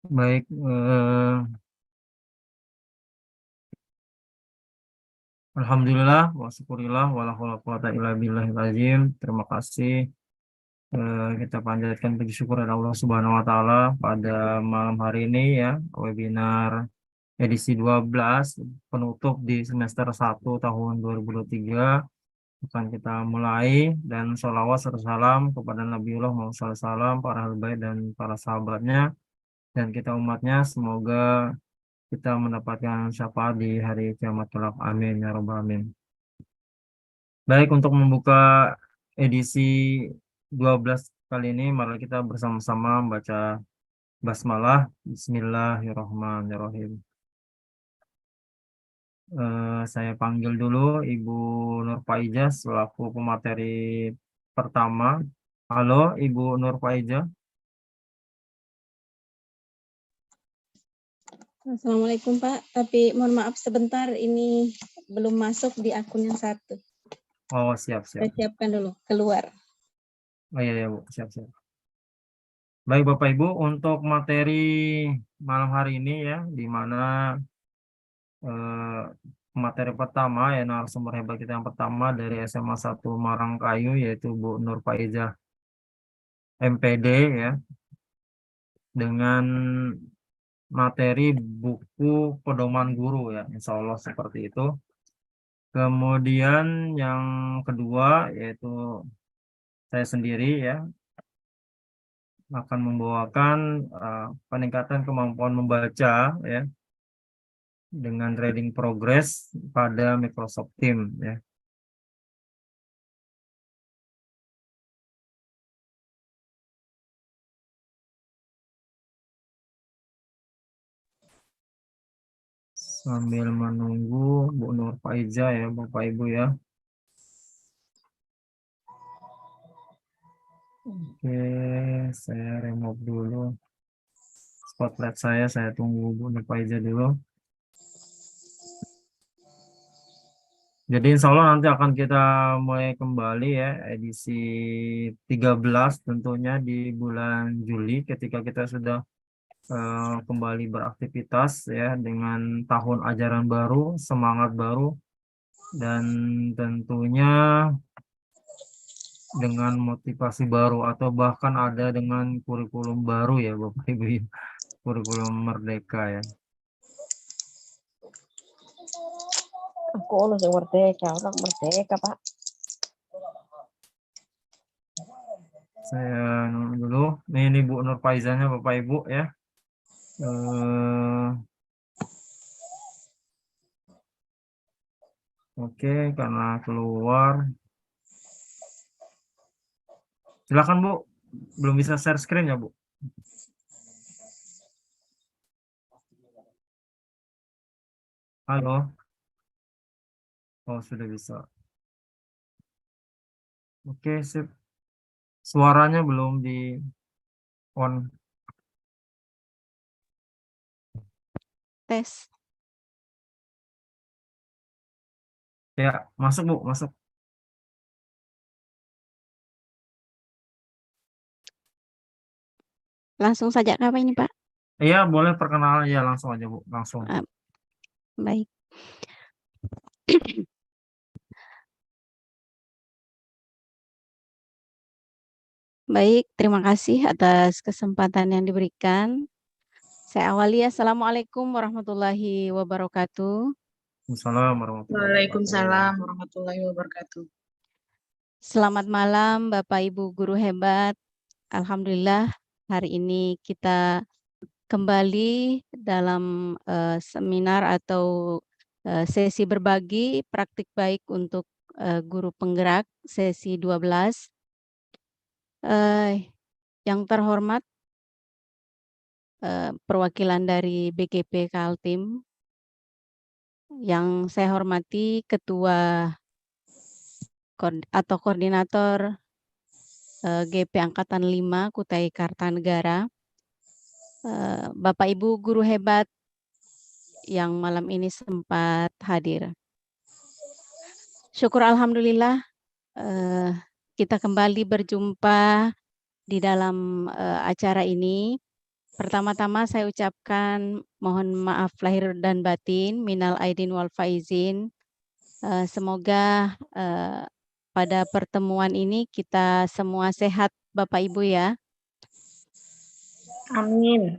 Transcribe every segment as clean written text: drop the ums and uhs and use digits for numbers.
Baik, alhamdulillah wa syukurillah wala haula wala quwata illa billahil azim. Terima kasih, kita panjatkan puji syukur kepada Allah Subhanahu wa taala pada malam hari ini ya, webinar edisi 12 penutup di semester 1 tahun 2023 akan kita mulai, dan sholawat serta salam kepada Nabiullah Muhammad SAW, para ahli bait dan para sahabatnya dan kita umatnya, semoga kita mendapatkan syafaat di hari kiamat kelak. Amin ya rabbal alamin. Baik, untuk membuka edisi 12 kali ini, mari kita bersama-sama membaca basmalah. Bismillahirrahmanirrahim. Saya panggil dulu Ibu Nur Faijah selaku pemateri pertama. Halo, Ibu Nur Faijah. Assalamualaikum Pak, tapi mohon maaf sebentar, ini belum masuk di akun yang satu. Oh, siap-siap. Saya siapkan dulu, keluar. Oh iya, Bu, siap-siap. Baik, Bapak Ibu, untuk materi malam hari ini ya, di mana eh, materi pertama ya, narasumber hebat kita yang pertama dari SMA 1 Marangkayu, yaitu Bu Nur Faizah MPD ya, dengan materi buku pedoman guru ya, insya Allah seperti itu. Kemudian yang kedua yaitu saya sendiri ya, akan membawakan peningkatan kemampuan membaca ya, dengan reading progress pada Microsoft Teams ya. Sambil menunggu Bu Nur Faizah ya, Bapak Ibu ya. Oke, saya remove dulu spotlight saya tunggu Bu Nur Faizah dulu. Jadi insya Allah nanti akan kita mulai kembali ya, edisi 13 tentunya di bulan Juli, ketika kita sudah kembali beraktivitas ya, dengan tahun ajaran baru, semangat baru, dan tentunya dengan motivasi baru, atau bahkan ada dengan kurikulum baru ya Bapak Ibu, kurikulum merdeka ya. Aku yang merdeka, orang merdeka Pak. Saya dulu, ini Bu Nur Faizahnya Bapak Ibu ya. Oke, karena keluar. Silakan Bu, belum bisa share screen ya Bu? Halo. Oh, sudah bisa. Oke, sip. Suaranya belum di on. Tes. Ya, masuk Bu, masuk. Langsung saja apa ini Pak? Iya, boleh perkenalan ya, langsung aja Bu, langsung. Baik. Baik, terima kasih atas kesempatan yang diberikan. Saya awali, Assalamualaikum warahmatullahi wabarakatuh. Waalaikumsalam warahmatullahi wabarakatuh. Selamat malam Bapak Ibu guru hebat. Alhamdulillah hari ini kita kembali dalam seminar atau sesi berbagi praktik baik untuk guru penggerak sesi 12. Yang terhormat perwakilan dari BKP Kaltim, yang saya hormati Ketua atau Koordinator GP Angkatan 5 Kutai Kartanegara, Bapak Ibu guru hebat yang malam ini sempat hadir. Syukur alhamdulillah kita kembali berjumpa di dalam acara ini Pertama-tama saya ucapkan mohon maaf lahir dan batin, minal aidin wal faizin. Semoga pada pertemuan ini kita semua sehat Bapak Ibu ya. Amin.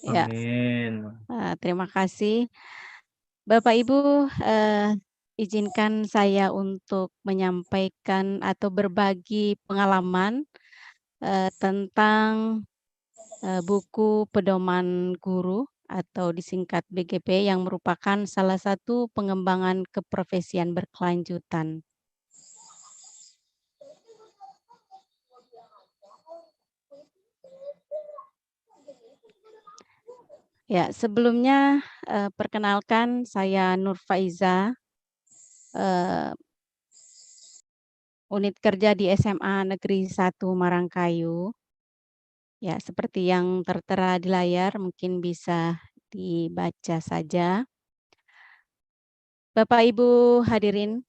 Ya, Amin. terima kasih. Bapak Ibu, izinkan saya untuk menyampaikan atau berbagi pengalaman tentang buku Pedoman Guru atau disingkat BGP yang merupakan salah satu pengembangan keprofesian berkelanjutan. Ya, sebelumnya perkenalkan saya Nur Faiza, unit kerja di SMA Negeri 1 Marangkayu. Ya, seperti yang tertera di layar mungkin bisa dibaca saja. Bapak Ibu hadirin,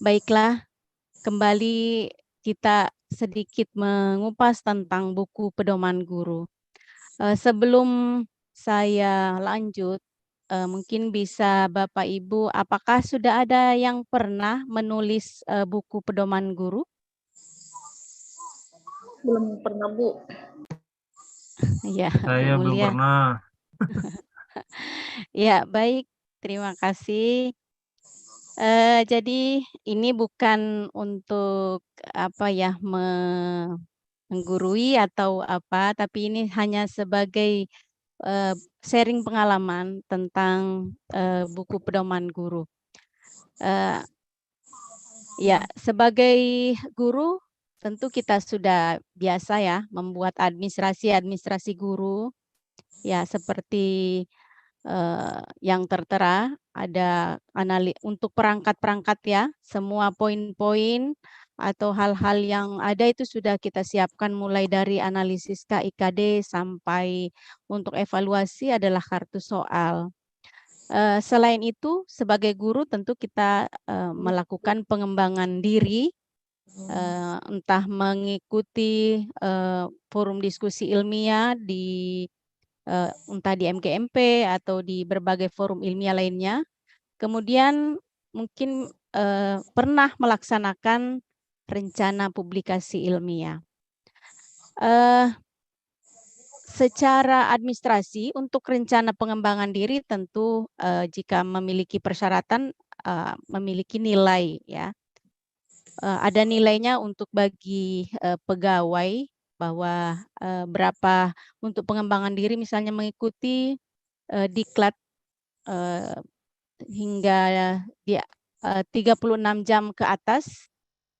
baiklah kembali kita sedikit mengupas tentang buku Pedoman Guru. Sebelum saya lanjut, mungkin bisa Bapak Ibu, apakah sudah ada yang pernah menulis buku Pedoman Guru? Belum pernah, Bu. Ya, Saya Bu belum Mulia. pernah. Ya, baik. Terima kasih. Jadi ini bukan untuk apa ya menggurui atau apa, tapi ini hanya sebagai sharing pengalaman tentang buku Pedoman Guru. Ya, sebagai guru tentu kita sudah biasa ya membuat administrasi guru. Ya, seperti yang tertera ada untuk perangkat-perangkat ya, semua poin-poin atau hal-hal yang ada itu sudah kita siapkan mulai dari analisis KIKD sampai untuk evaluasi adalah kartu soal. Selain itu, sebagai guru tentu kita melakukan pengembangan diri, entah mengikuti forum diskusi ilmiah di entah di MGMP atau di berbagai forum ilmiah lainnya. Kemudian mungkin pernah melaksanakan rencana publikasi ilmiah. Secara administrasi untuk rencana pengembangan diri tentu jika memiliki persyaratan memiliki nilai ya. Ada nilainya untuk bagi pegawai bahwa berapa untuk pengembangan diri misalnya mengikuti diklat hingga di 36 jam ke atas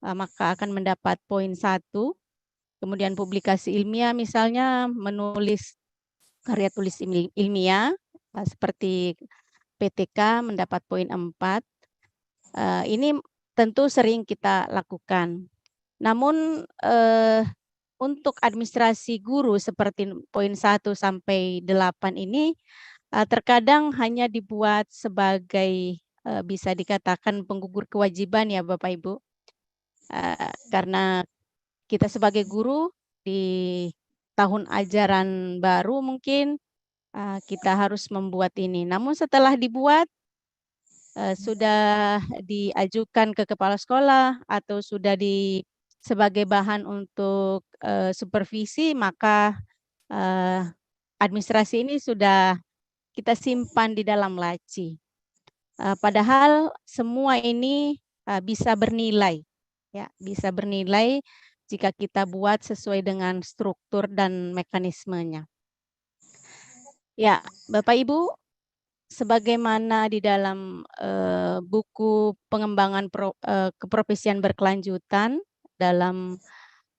maka akan mendapat poin 1. Kemudian publikasi ilmiah misalnya menulis karya tulis ilmiah seperti PTK mendapat poin 4. Ini tentu sering kita lakukan. Namun untuk administrasi guru seperti poin 1 sampai 8 ini terkadang hanya dibuat sebagai bisa dikatakan penggugur kewajiban ya Bapak Ibu. Karena kita sebagai guru di tahun ajaran baru mungkin kita harus membuat ini. Namun setelah dibuat sudah diajukan ke kepala sekolah atau sudah sebagai bahan untuk supervisi, maka administrasi ini sudah kita simpan di dalam laci. Padahal semua ini bisa bernilai, ya, bisa bernilai jika kita buat sesuai dengan struktur dan mekanismenya. Ya, Bapak Ibu, sebagaimana di dalam buku pengembangan keprofesian berkelanjutan dalam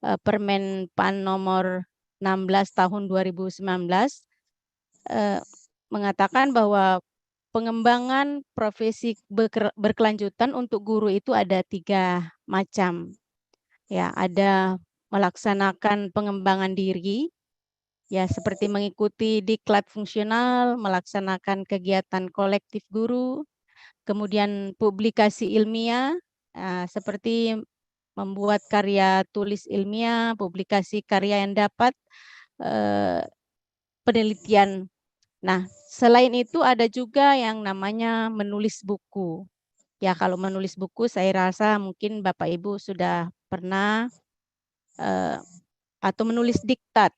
Permen PAN nomor 16 tahun 2019 mengatakan bahwa pengembangan profesi berkelanjutan untuk guru itu ada 3 macam. Ya, ada melaksanakan pengembangan diri, ya seperti mengikuti diklat fungsional, melaksanakan kegiatan kolektif guru, kemudian publikasi ilmiah, seperti membuat karya tulis ilmiah, publikasi karya yang dapat penelitian. Nah, selain itu ada juga yang namanya menulis buku. Ya, kalau menulis buku saya rasa mungkin Bapak Ibu sudah pernah atau menulis diktat.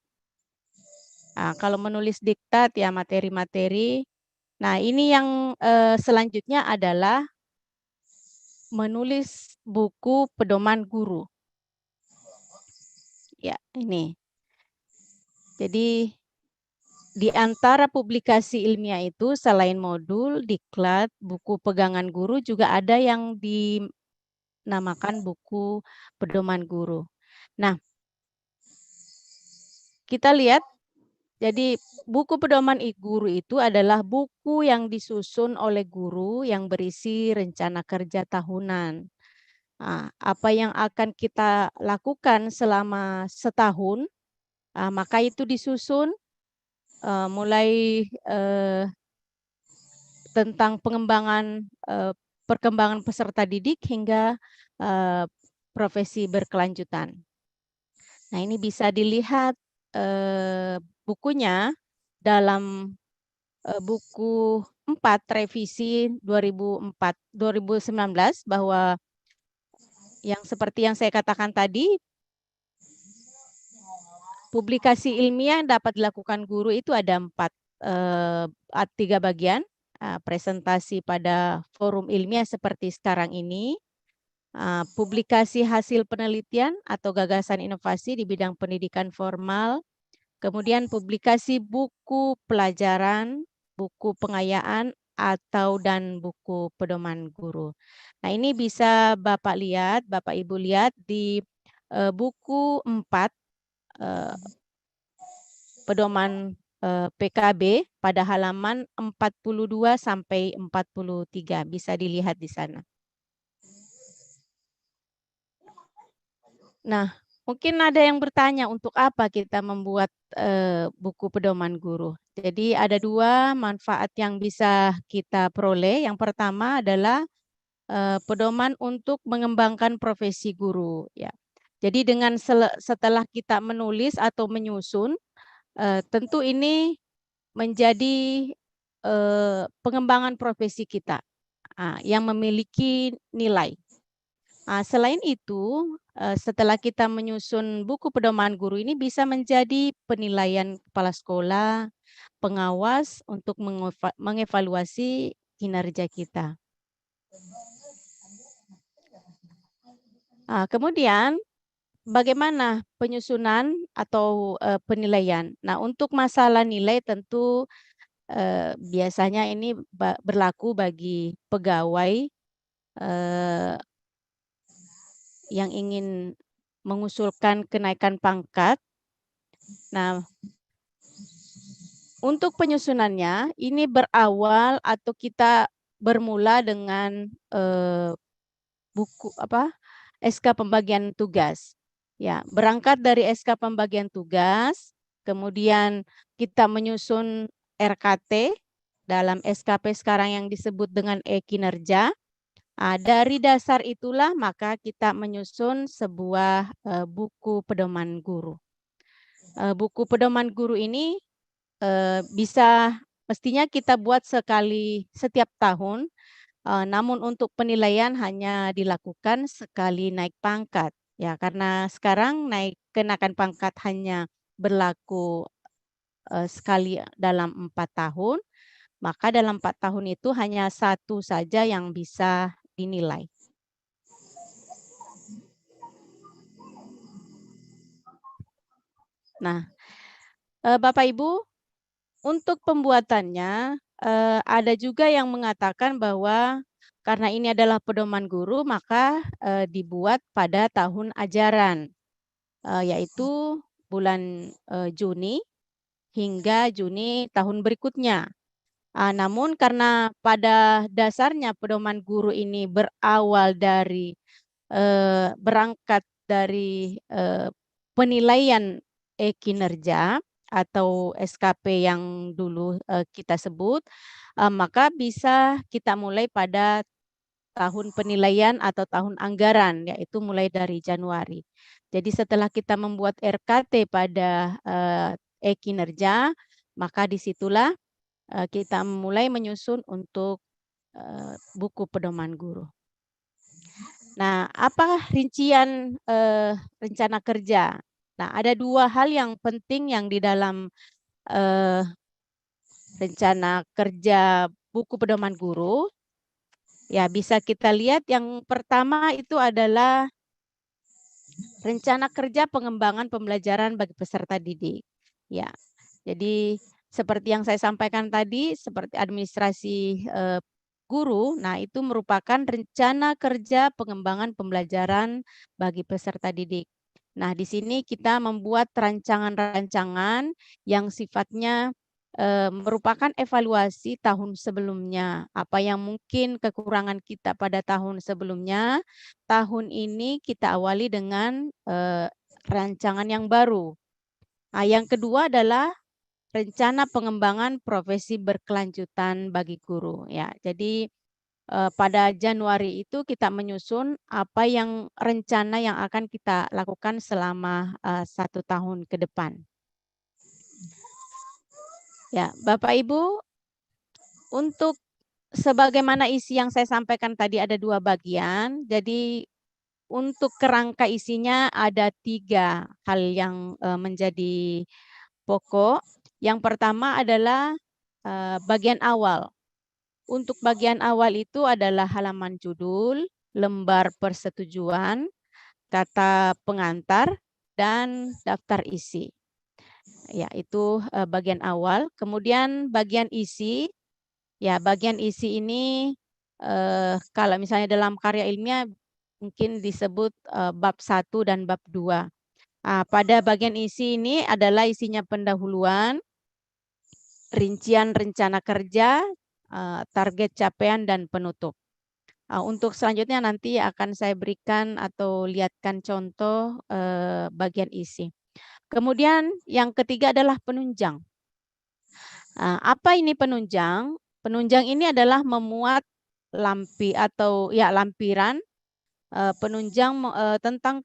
Nah, kalau menulis diktat ya materi-materi. Nah, ini yang selanjutnya adalah menulis buku pedoman guru. Ya, ini. Jadi di antara publikasi ilmiah itu selain modul, diklat, buku pegangan guru juga ada yang dinamakan buku pedoman guru. Nah, kita lihat, jadi buku pedoman guru itu adalah buku yang disusun oleh guru yang berisi rencana kerja tahunan. Nah, apa yang akan kita lakukan selama setahun, maka itu disusun mulai tentang perkembangan peserta didik hingga profesi berkelanjutan. Nah, ini bisa dilihat bukunya dalam buku 4 revisi 2019 bahwa yang seperti yang saya katakan tadi, publikasi ilmiah yang dapat dilakukan guru itu ada 3 bagian. Presentasi pada forum ilmiah seperti sekarang ini, publikasi hasil penelitian atau gagasan inovasi di bidang pendidikan formal, kemudian publikasi buku pelajaran, buku pengayaan, dan buku pedoman guru. Nah, ini bisa Bapak lihat, Bapak Ibu lihat di buku 4 pedoman PKB pada halaman 42 sampai 43, bisa dilihat di sana. Nah, mungkin ada yang bertanya untuk apa kita membuat buku pedoman guru. Jadi ada 2 manfaat yang bisa kita peroleh. Yang pertama adalah pedoman untuk mengembangkan profesi guru. Ya. Jadi dengan setelah kita menulis atau menyusun, tentu ini menjadi pengembangan profesi kita yang memiliki nilai. Selain itu, setelah kita menyusun buku pedoman guru ini bisa menjadi penilaian kepala sekolah, pengawas untuk mengevaluasi kinerja kita. Kemudian, bagaimana penyusunan atau penilaian? Nah, untuk masalah nilai tentu biasanya ini berlaku bagi pegawai yang ingin mengusulkan kenaikan pangkat. Nah, untuk penyusunannya ini berawal atau kita bermula dengan SK pembagian tugas. Ya, berangkat dari SK pembagian tugas, kemudian kita menyusun RKT dalam SKP sekarang yang disebut dengan e-kinerja. Dari dasar itulah maka kita menyusun sebuah buku pedoman guru. Buku pedoman guru ini mestinya kita buat sekali setiap tahun, namun untuk penilaian hanya dilakukan sekali naik pangkat. Ya, karena sekarang kenaikan pangkat hanya berlaku sekali dalam 4 tahun, maka dalam 4 tahun itu hanya 1 saja yang bisa dinilai. Nah, Bapak Ibu, untuk pembuatannya ada juga yang mengatakan bahwa karena ini adalah pedoman guru, maka dibuat pada tahun ajaran, yaitu bulan Juni hingga Juni tahun berikutnya. Namun karena pada dasarnya pedoman guru ini berangkat dari penilaian kinerja atau SKP yang dulu kita sebut, maka bisa kita mulai pada tahun penilaian atau tahun anggaran, yaitu mulai dari Januari. Jadi setelah kita membuat RKT pada kinerja, maka disitulah kita mulai menyusun untuk buku pedoman guru. Nah, apa rincian rencana kerja? Nah, ada 2 hal yang penting yang di dalam rencana kerja buku pedoman guru. Ya, bisa kita lihat yang pertama itu adalah rencana kerja pengembangan pembelajaran bagi peserta didik. Ya, jadi seperti yang saya sampaikan tadi, seperti administrasi guru, nah itu merupakan rencana kerja pengembangan pembelajaran bagi peserta didik. Nah, di sini kita membuat rancangan-rancangan yang sifatnya merupakan evaluasi tahun sebelumnya. Apa yang mungkin kekurangan kita pada tahun sebelumnya, tahun ini kita awali dengan rancangan yang baru. Nah, yang kedua adalah rencana pengembangan profesi berkelanjutan bagi guru. Ya, jadi pada Januari itu kita menyusun apa yang rencana yang akan kita lakukan selama 1 tahun ke depan. Ya, Bapak Ibu, untuk sebagaimana isi yang saya sampaikan tadi ada 2 bagian. Jadi untuk kerangka isinya ada 3 hal yang menjadi pokok. Yang pertama adalah bagian awal. Untuk bagian awal itu adalah halaman judul, lembar persetujuan, kata pengantar, dan daftar isi. Ya, itu bagian awal. Kemudian bagian isi, ya bagian isi ini kalau misalnya dalam karya ilmiah mungkin disebut bab 1 dan bab 2. Pada bagian isi ini adalah isinya pendahuluan, rincian rencana kerja, target capaian, dan penutup. Untuk selanjutnya nanti akan saya berikan atau lihatkan contoh bagian isi. Kemudian yang ketiga adalah penunjang. Apa ini penunjang? Penunjang ini adalah memuat lampiran penunjang tentang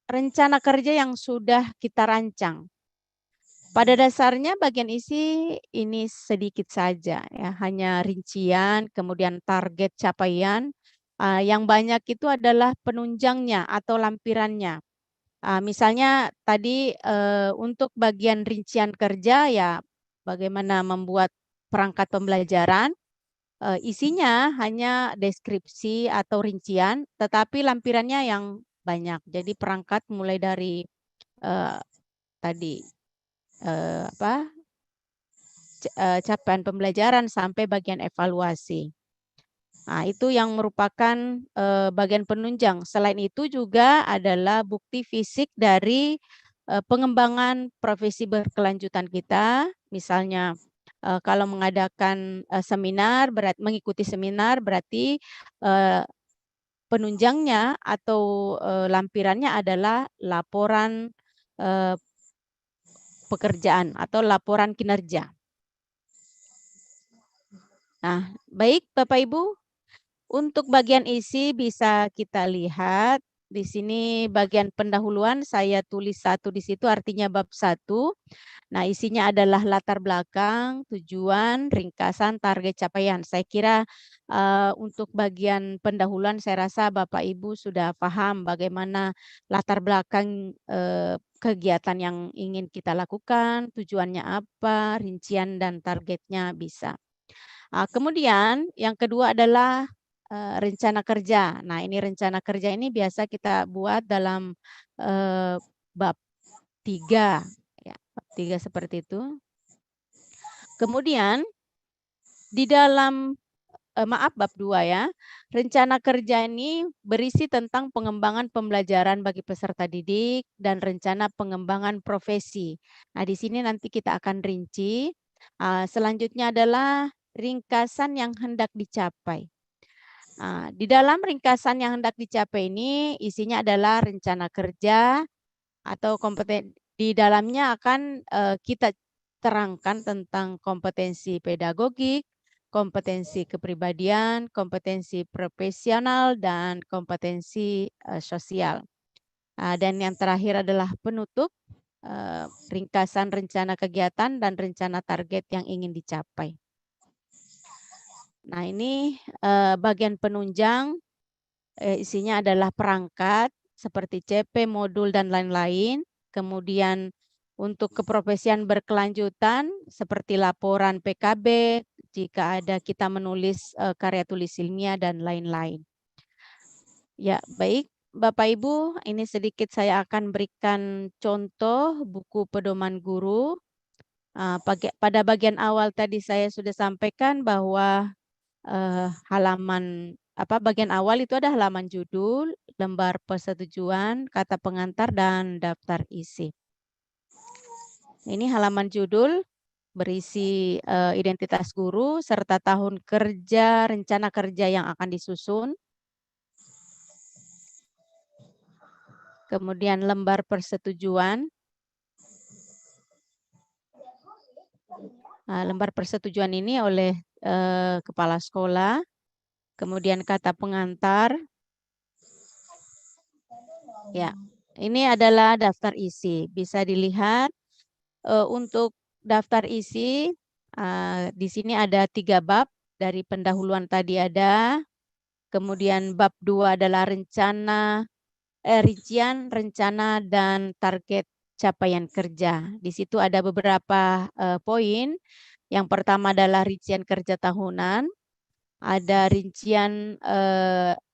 rencana kerja yang sudah kita rancang. Pada dasarnya bagian isi ini sedikit saja, ya, hanya rincian, kemudian target capaian. Yang banyak itu adalah penunjangnya atau lampirannya. Misalnya tadi untuk bagian rincian kerja, ya bagaimana membuat perangkat pembelajaran, isinya hanya deskripsi atau rincian, tetapi lampirannya yang banyak. Jadi perangkat mulai dari capaian pembelajaran sampai bagian evaluasi. Nah, itu yang merupakan bagian penunjang. Selain itu juga adalah bukti fisik dari pengembangan profesi berkelanjutan kita. Misalnya kalau mengadakan seminar, mengikuti seminar berarti penunjangnya atau lampirannya adalah laporan pekerjaan atau laporan kinerja. Nah, baik Bapak Ibu, untuk bagian isi bisa kita lihat di sini bagian pendahuluan saya tulis 1 di situ artinya bab 1. Nah, isinya adalah latar belakang, tujuan, ringkasan, target capaian. Saya kira untuk bagian pendahuluan saya rasa Bapak Ibu sudah paham bagaimana latar belakang kegiatan yang ingin kita lakukan, tujuannya apa, rincian dan targetnya bisa. Kemudian yang kedua adalah rencana kerja. Nah, ini rencana kerja ini biasa kita buat dalam bab 3. Ya, bab 3 seperti itu. Kemudian di dalam bab 2 ya, rencana kerja ini berisi tentang pengembangan pembelajaran bagi peserta didik dan rencana pengembangan profesi. Nah, di sini nanti kita akan rinci. Selanjutnya adalah ringkasan yang hendak dicapai. Di dalam ringkasan yang hendak dicapai ini isinya adalah rencana kerja atau di dalamnya akan kita terangkan tentang kompetensi pedagogik, kompetensi kepribadian, kompetensi profesional, dan kompetensi sosial. Dan yang terakhir adalah penutup. ringkasan rencana kegiatan dan rencana target yang ingin dicapai. Nah, ini bagian penunjang, isinya adalah perangkat seperti CP, modul, dan lain-lain. Kemudian untuk keprofesian berkelanjutan seperti laporan PKB, jika ada kita menulis karya tulis ilmiah dan lain-lain. Ya, baik Bapak Ibu, ini sedikit saya akan berikan contoh buku pedoman guru. Pada bagian awal tadi saya sudah sampaikan bahwa bagian awal itu ada halaman judul, lembar persetujuan, kata pengantar, dan daftar isi. Ini halaman judul berisi identitas guru serta tahun kerja, rencana kerja yang akan disusun. Kemudian lembar persetujuan. Lembar persetujuan ini oleh kepala sekolah. Kemudian kata pengantar. Ya, ini adalah daftar isi. Bisa dilihat untuk daftar isi, di sini ada 3 bab. Dari pendahuluan tadi ada. Kemudian bab 2 adalah rincian, rencana, dan target capaian kerja. Di situ ada beberapa poin. Yang pertama adalah rincian kerja tahunan, ada rincian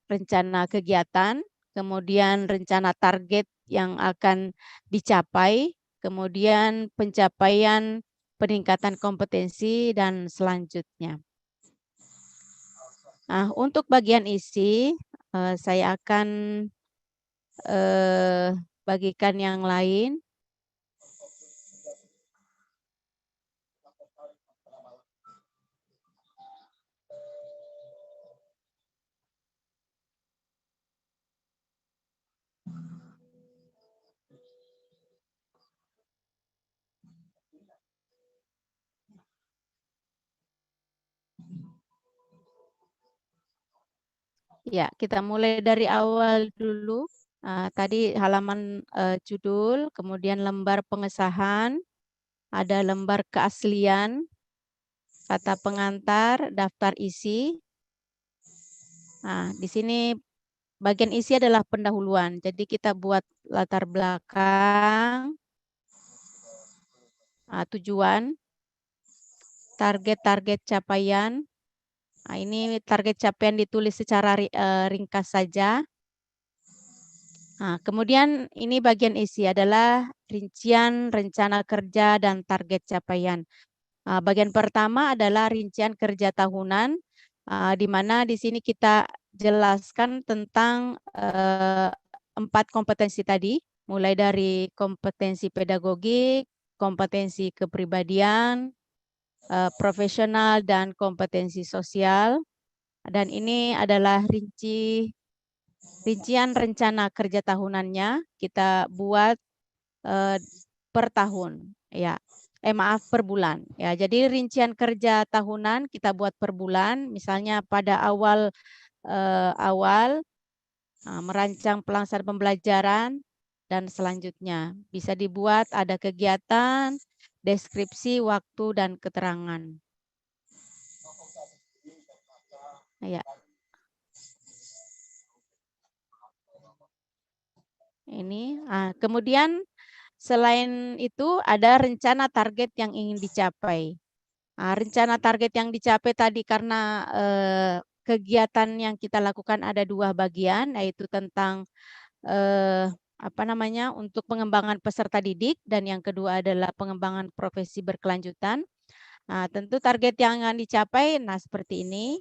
rencana kegiatan, kemudian rencana target yang akan dicapai, kemudian pencapaian peningkatan kompetensi, dan selanjutnya. Nah, untuk bagian isi, saya akan bagikan yang lain. Ya, kita mulai dari awal dulu. Tadi halaman judul, kemudian lembar pengesahan, ada lembar keaslian, kata pengantar, daftar isi. Nah, di sini bagian isi adalah pendahuluan. Jadi kita buat latar belakang, tujuan, target-target capaian. Nah, ini target capaian ditulis secara ringkas saja. Nah, kemudian ini bagian isi adalah rincian rencana kerja dan target capaian. Bagian pertama adalah rincian kerja tahunan, di mana di sini kita jelaskan tentang 4 kompetensi tadi, mulai dari kompetensi pedagogik, kompetensi kepribadian, profesional, dan kompetensi sosial. Dan ini adalah rincian rencana kerja tahunannya kita buat per tahun, ya. Per bulan, ya. Jadi rincian kerja tahunan kita buat per bulan. Misalnya pada awal merancang pelaksanaan pembelajaran dan selanjutnya bisa dibuat ada kegiatan, deskripsi, waktu, dan keterangan. Ya. Ini, kemudian selain itu ada rencana target yang ingin dicapai. Rencana target yang dicapai tadi karena kegiatan yang kita lakukan ada 2 bagian, yaitu tentang untuk pengembangan peserta didik, dan yang kedua adalah pengembangan profesi berkelanjutan. Nah, tentu target yang akan dicapai, seperti ini,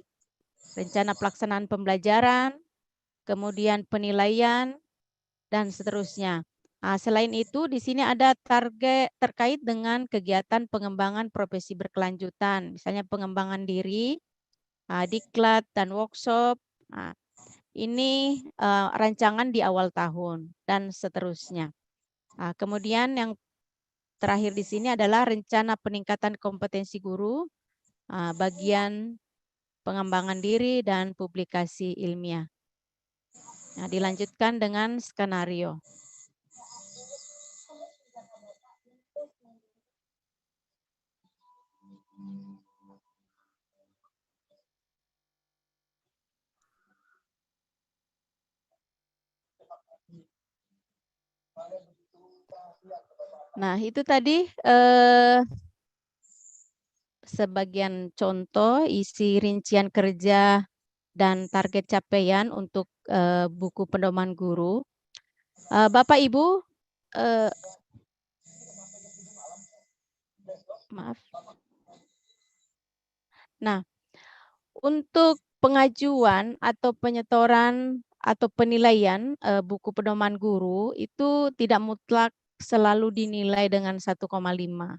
rencana pelaksanaan pembelajaran, kemudian penilaian, dan seterusnya. Selain itu, di sini ada target terkait dengan kegiatan pengembangan profesi berkelanjutan, misalnya pengembangan diri, diklat, dan workshop. Ini rancangan di awal tahun, dan seterusnya. Kemudian yang terakhir di sini adalah rencana peningkatan kompetensi guru, bagian pengembangan diri, dan publikasi ilmiah. Dilanjutkan dengan skenario. Nah, itu tadi sebagian contoh isi rincian kerja dan target capaian untuk buku pedoman guru. Bapak Ibu, maaf. Nah, untuk pengajuan atau penyetoran atau penilaian buku pedoman guru itu tidak mutlak selalu dinilai dengan 1,5.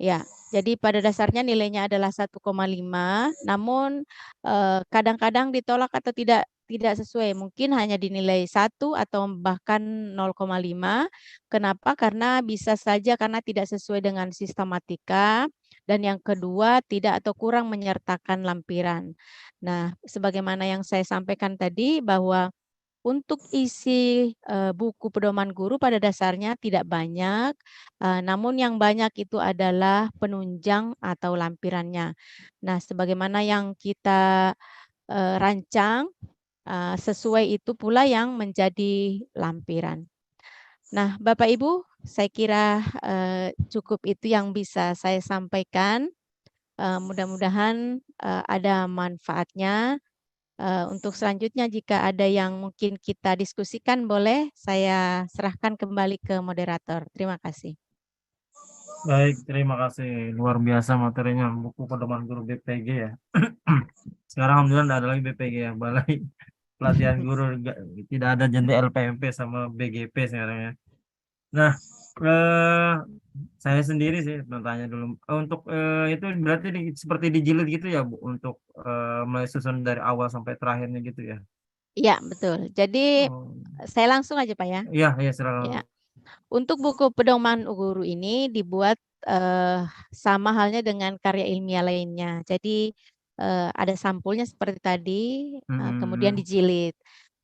Ya, jadi pada dasarnya nilainya adalah 1,5, namun kadang-kadang ditolak atau tidak sesuai. Mungkin hanya dinilai 1 atau bahkan 0,5. Kenapa? Karena bisa saja karena tidak sesuai dengan sistematika, dan yang kedua tidak atau kurang menyertakan lampiran. Nah, sebagaimana yang saya sampaikan tadi bahwa untuk isi buku pedoman guru pada dasarnya tidak banyak, namun yang banyak itu adalah penunjang atau lampirannya. Nah, sebagaimana yang kita rancang, sesuai itu pula yang menjadi lampiran. Nah, Bapak Ibu, saya kira cukup itu yang bisa saya sampaikan. Mudah-mudahan ada manfaatnya. Untuk selanjutnya jika ada yang mungkin kita diskusikan boleh saya serahkan kembali ke moderator. Terima kasih. Baik, terima kasih. Luar biasa materinya buku pedoman guru BPG ya. Sekarang alhamdulillah tidak ada lagi BPG ya, Balai Pelatihan Guru, tidak ada jadi LPMP sama BGP sekarang ya. Nah, saya sendiri sih bertanya dulu. Untuk itu berarti seperti dijilid gitu ya, Bu, untuk mulai susun dari awal sampai terakhirnya gitu ya. Iya, betul. Jadi Oh, saya langsung aja Pak ya. iya, iya silakan. Ya. Untuk buku pedoman guru ini dibuat sama halnya dengan karya ilmiah lainnya. Jadi ada sampulnya seperti tadi, kemudian Hmm, dijilid.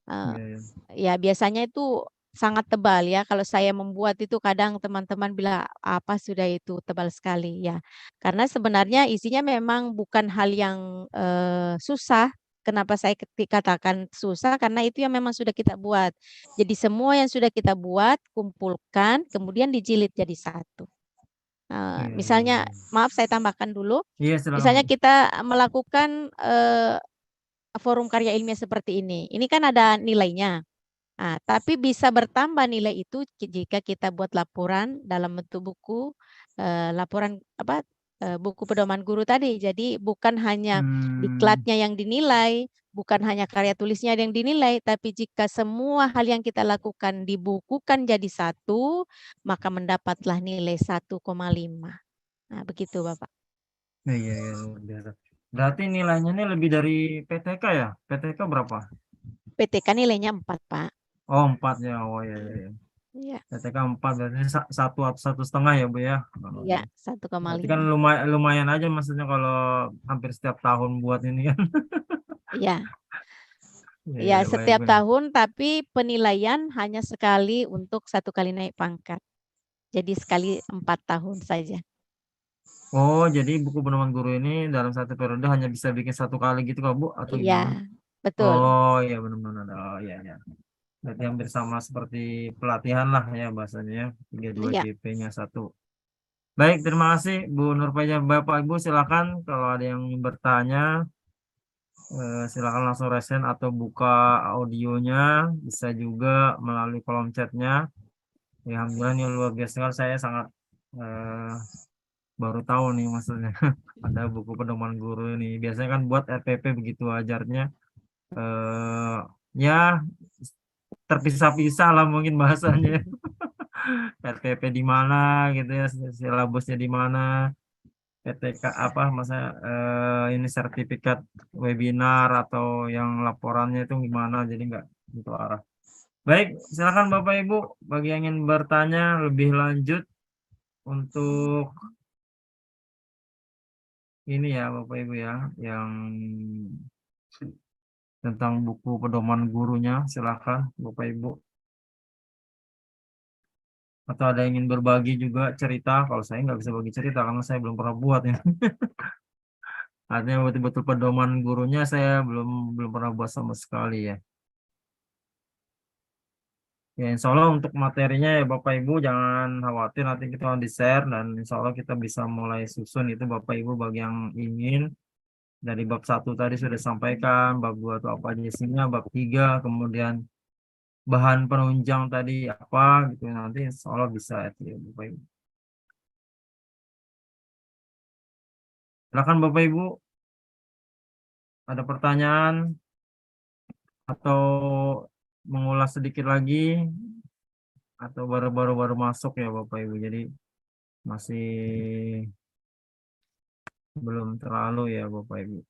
iya, iya. Ya biasanya itu sangat tebal ya. Kalau saya membuat itu kadang teman-teman bilang apa sudah itu tebal sekali ya. Karena sebenarnya isinya memang bukan hal yang susah. Kenapa saya katakan susah? Karena itu yang memang sudah kita buat. Jadi semua yang sudah kita buat kumpulkan, kemudian dijilid jadi satu. Iya, iya, Misalnya, iya. maaf saya tambahkan dulu. Iya, silakan, Bu. Misalnya kita melakukan forum karya ilmiah seperti ini. Ini kan ada nilainya. Nah, tapi bisa bertambah nilai itu jika kita buat laporan dalam bentuk buku, laporan apa, buku pedoman guru tadi. Jadi bukan hanya Hmm, diklatnya yang dinilai, bukan hanya karya tulisnya yang dinilai, tapi jika semua hal yang kita lakukan dibukukan jadi satu, maka mendapatlah nilai 1,5. Nah, begitu Bapak. iya, iya, luar biasa. Berarti nilainya ini lebih dari PTK ya? PTK berapa? PTK nilainya 4, Pak. Oh, 4 ya. Oh, iya, iya, iya. Iya, PTK 4 berarti satu atau 1,5 ya, Bu ya? Oh, iya, iya. Berarti kan 1,5. lumayan, lumayan aja maksudnya kalau hampir setiap tahun buat ini kan. Iya. Iya, Ya, iya, baik, setiap Bu. tahun, tapi penilaian hanya sekali untuk 1 kali naik pangkat. Jadi sekali 4 tahun saja. Oh, jadi buku pedoman guru ini dalam satu periode hanya bisa bikin satu kali gitu kok, Bu? Atau Iya, gimana? betul. Oh, iya benar-benar. Oh, iya, iya. Berarti hampir sama seperti pelatihan lah ya bahasanya ya. 32 Iya, JP-nya satu. Baik, terima kasih Bu Nurfaja. Bapak Ibu silakan kalau ada yang bertanya, silakan langsung resen atau buka audionya, bisa juga melalui kolom chatnya. Ya, alhamdulillah ini luar biasa sekali. Saya sangat eh, baru tahu nih maksudnya ada buku pedoman guru ini. Biasanya kan buat RPP begitu ajarnya. eh ya terpisah-pisah lah mungkin bahasanya. RPP di mana gitu ya, silabusnya di mana. PTK apa masa ini sertifikat webinar atau yang laporannya itu gimana jadi nggak itu arah. Baik, silakan Bapak Ibu bagi yang ingin bertanya lebih lanjut untuk ini ya Bapak Ibu ya yang tentang buku pedoman gurunya silakan Bapak Ibu. Atau ada yang ingin berbagi juga cerita? Kalau saya nggak bisa bagi cerita karena saya belum pernah buat ya. Artinya betul-betul pedoman gurunya saya belum pernah buat sama sekali ya. Ya, insya Allah untuk materinya ya Bapak Ibu jangan khawatir, nanti kita di-share dan insya Allah kita bisa mulai susun itu Bapak Ibu bagi yang ingin. Dari bab 1 tadi sudah sampaikan, bab 2 itu apa aja isinya, bab 3 kemudian bahan penunjang tadi apa gitu, nanti insya Allah bisa itu ya Bapak Ibu. Silakan Bapak Ibu, ada pertanyaan atau mengulas sedikit lagi atau baru masuk ya Bapak Ibu, jadi masih belum terlalu ya Bapak Ibu.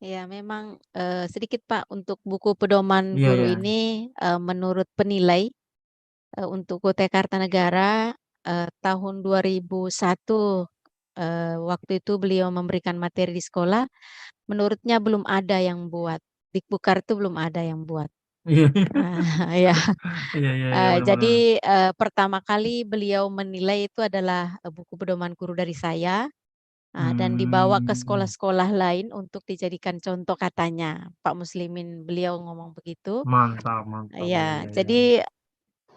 Ya, memang sedikit Pak untuk buku pedoman Iya guru ya. ini menurut penilai untuk UT Kartanegara tahun 2001 waktu itu beliau memberikan materi di sekolah, menurutnya belum ada yang buat. Dikbukar itu belum ada yang buat. Iya Ya. iya iya benar-benar. Jadi pertama kali beliau menilai itu adalah buku pedoman guru dari saya. Dan dibawa ke sekolah-sekolah lain untuk dijadikan contoh katanya. Pak Muslimin beliau ngomong begitu. Mantap Ya, iya. jadi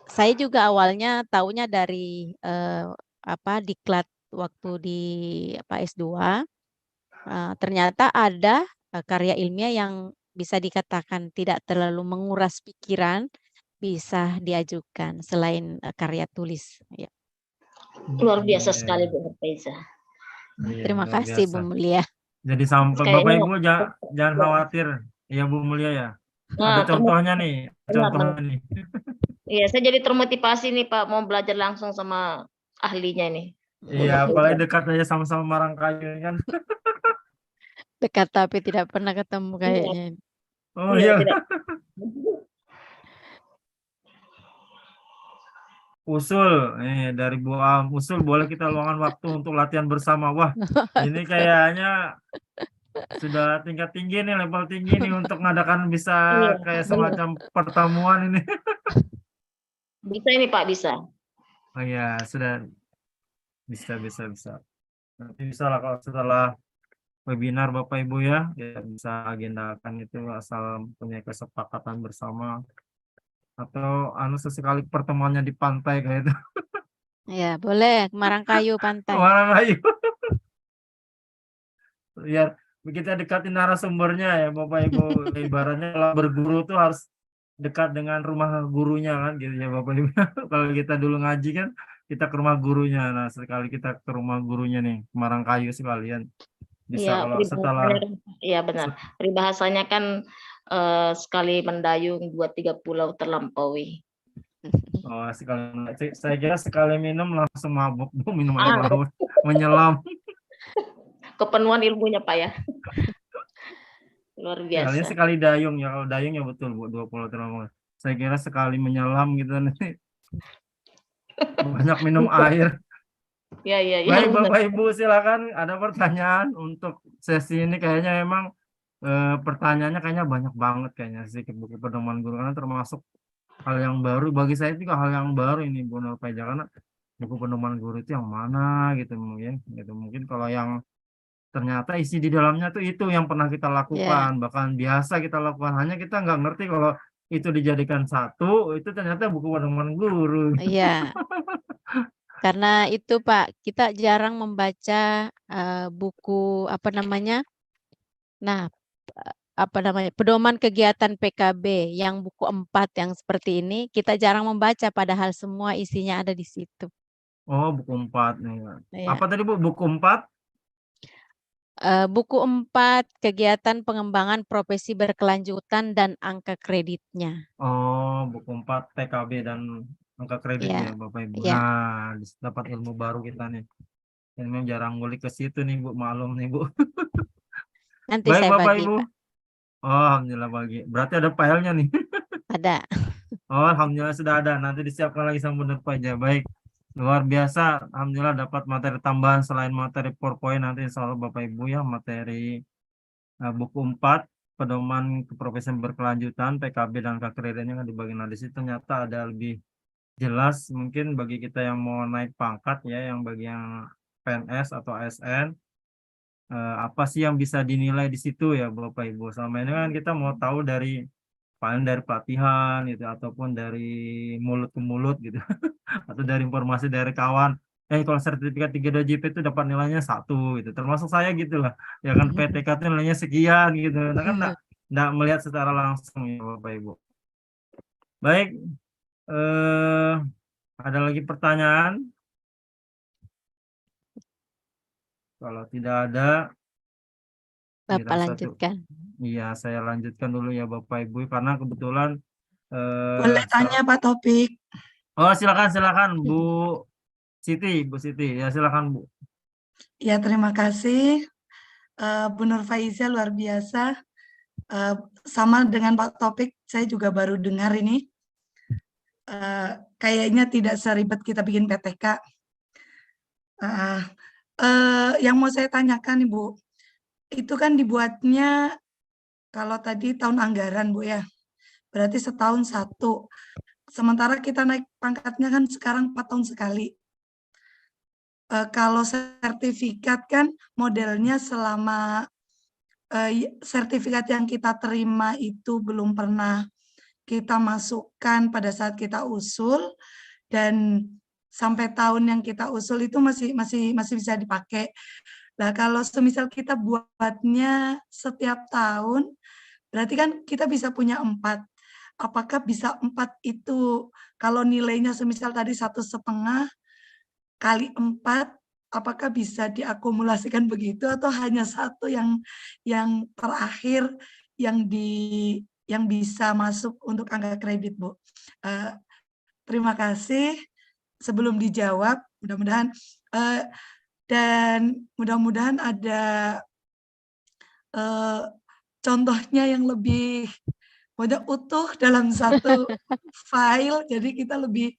saya juga awalnya taunya dari diklat waktu di S2. Ternyata ada karya ilmiah yang bisa dikatakan tidak terlalu menguras pikiran, bisa diajukan selain karya tulis. Ya. Luar biasa Iya, sekali iya. Bu Nurfaiza. Iya, Terima luar kasih biasa. Bu Mulia. Jadi sampai Bapak Kayaknya Ibu jangan khawatir ya Bu Mulia ya. Ada nah, contohnya nih, benar. contohnya nih. Iya, saya jadi termotivasi nih Pak mau belajar langsung sama ahlinya ini. Iya, apalagi dekat aja sama-sama Marangkayu kan. Dekat tapi tidak pernah ketemu Iya, kayaknya. Oh iya, iya, tidak. usul dari Bu Am. Usul boleh kita luangkan waktu untuk latihan bersama. Wah, ini kayaknya sudah tingkat tinggi nih, level tinggi nih untuk ngadakan bisa Iya, kayak benar. semacam pertemuan ini. Bisa ini Pak, bisa. Oh iya, sudah bisa. Nanti bisa lah kalau setelah webinar Bapak Ibu ya, kita bisa agendakan itu asal punya kesepakatan bersama atau sesekali pertemuannya di pantai kayak itu. Ya, boleh Marangkayu pantai. Marangkayu. Biar kita dekatin narasumbernya ya Bapak Ibu. Ibaratnya kalau berguru tuh harus dekat dengan rumah gurunya kan gitu ya Bapak Ibu. Kalau kita dulu ngaji kan kita ke rumah gurunya. Nah, sekali kita ke rumah gurunya nih, Marangkayu sekalian. Bisa Iya, kalau setelah iya benar. Peribahasanya kan sekali mendayung 2-3 pulau terlampaui. sekali saya kira sekali minum langsung mabuk Bu, minum air Ah, laut, menyelam. kepenuhan ilmunya Pak ya. Luar Kalian biasa. sekali dayung ya, kalau dayung ya betul Bu, 2 pulau terlampau. Saya kira sekali menyelam gitu nih. Banyak minum air. Iya, iya, iya. Baik benar. Bapak Ibu silakan ada pertanyaan untuk sesi ini kayaknya memang pertanyaannya kayaknya banyak banget kayaknya sih ke buku pedoman guru karena termasuk hal yang baru bagi saya juga hal yang baru ini Bu Nurfaiza karena buku pedoman guru itu yang mana gitu mungkin kalau yang ternyata isi di dalamnya tuh itu yang pernah kita lakukan bahkan biasa kita lakukan hanya kita nggak ngerti kalau itu dijadikan satu itu ternyata buku pedoman guru. Iya. Karena itu Pak, kita jarang membaca buku pedoman kegiatan PKB yang buku 4 yang seperti ini, kita jarang membaca padahal semua isinya ada di situ. Oh, buku 4 nih. Iya. Apa tadi Bu? Buku 4? Buku 4 kegiatan pengembangan profesi berkelanjutan dan angka kreditnya. Oh, buku 4 PKB dan angka kredit Iya. ya Bapak Ibu. Iya. Nah, dapat ilmu baru kita nih. Ini memang jarang ngulik ke situ nih Bu, maklum nih Bu. Nanti Baik saya Bapak bagi Ibu. Pak. Oh, alhamdulillah bagi. Berarti ada filenya nih. Ada. Oh, alhamdulillah sudah ada. Nanti disiapkan lagi sama Bu Nurfaiza. Baik. Luar biasa. Alhamdulillah dapat materi tambahan selain materi PowerPoint nanti insya Allah Bapak Ibu ya materi buku 4 pedoman keprofesian berkelanjutan PKB dan angka kreditnya kan di bagian di situ ternyata ada lebih jelas mungkin bagi kita yang mau naik pangkat ya, yang bagi yang PNS atau ASN, apa sih yang bisa dinilai di situ ya Bapak Ibu. Selama ini kan kita mau tahu dari paling dari pelatihan gitu ataupun dari mulut ke mulut gitu atau dari informasi dari kawan. Kalau sertifikat 3 JP itu dapat nilainya 1 gitu. Termasuk saya gitu lah. Ya kan PTK itu nilainya sekian gitu. Nah kan enggak melihat secara langsung ya Bapak Ibu. Baik, eh ada lagi pertanyaan? Kalau tidak ada, Bapak dirasa tuh. lanjutkan. Iya, saya lanjutkan dulu ya Bapak Ibu karena kebetulan Boleh tanya Pak Topik? oh silakan Bu Siti ya silakan Bu. Ya, terima kasih. Bu Nur Faiza luar biasa. Sama dengan Pak Topik, saya juga baru dengar ini. Kayaknya tidak seribet kita bikin PTK. Yang mau saya tanyakan Ibu, itu kan dibuatnya kalau tadi tahun anggaran Bu ya, berarti setahun satu. Sementara kita naik pangkatnya kan sekarang 4 tahun sekali. Kalau sertifikat kan modelnya selama sertifikat yang kita terima itu belum pernah kita masukkan pada saat kita usul, dan sampai tahun yang kita usul itu masih bisa dipakai. Nah, kalau semisal kita buatnya setiap tahun, berarti kan kita bisa punya 4. Apakah bisa 4 itu kalau nilainya semisal tadi 1,5 kali 4, apakah bisa diakumulasikan begitu atau hanya 1 yang terakhir yang bisa masuk untuk angka kredit, Bu? Terima kasih. Sebelum dijawab, mudah-mudahan ada contohnya yang lebih utuh dalam satu file, jadi kita lebih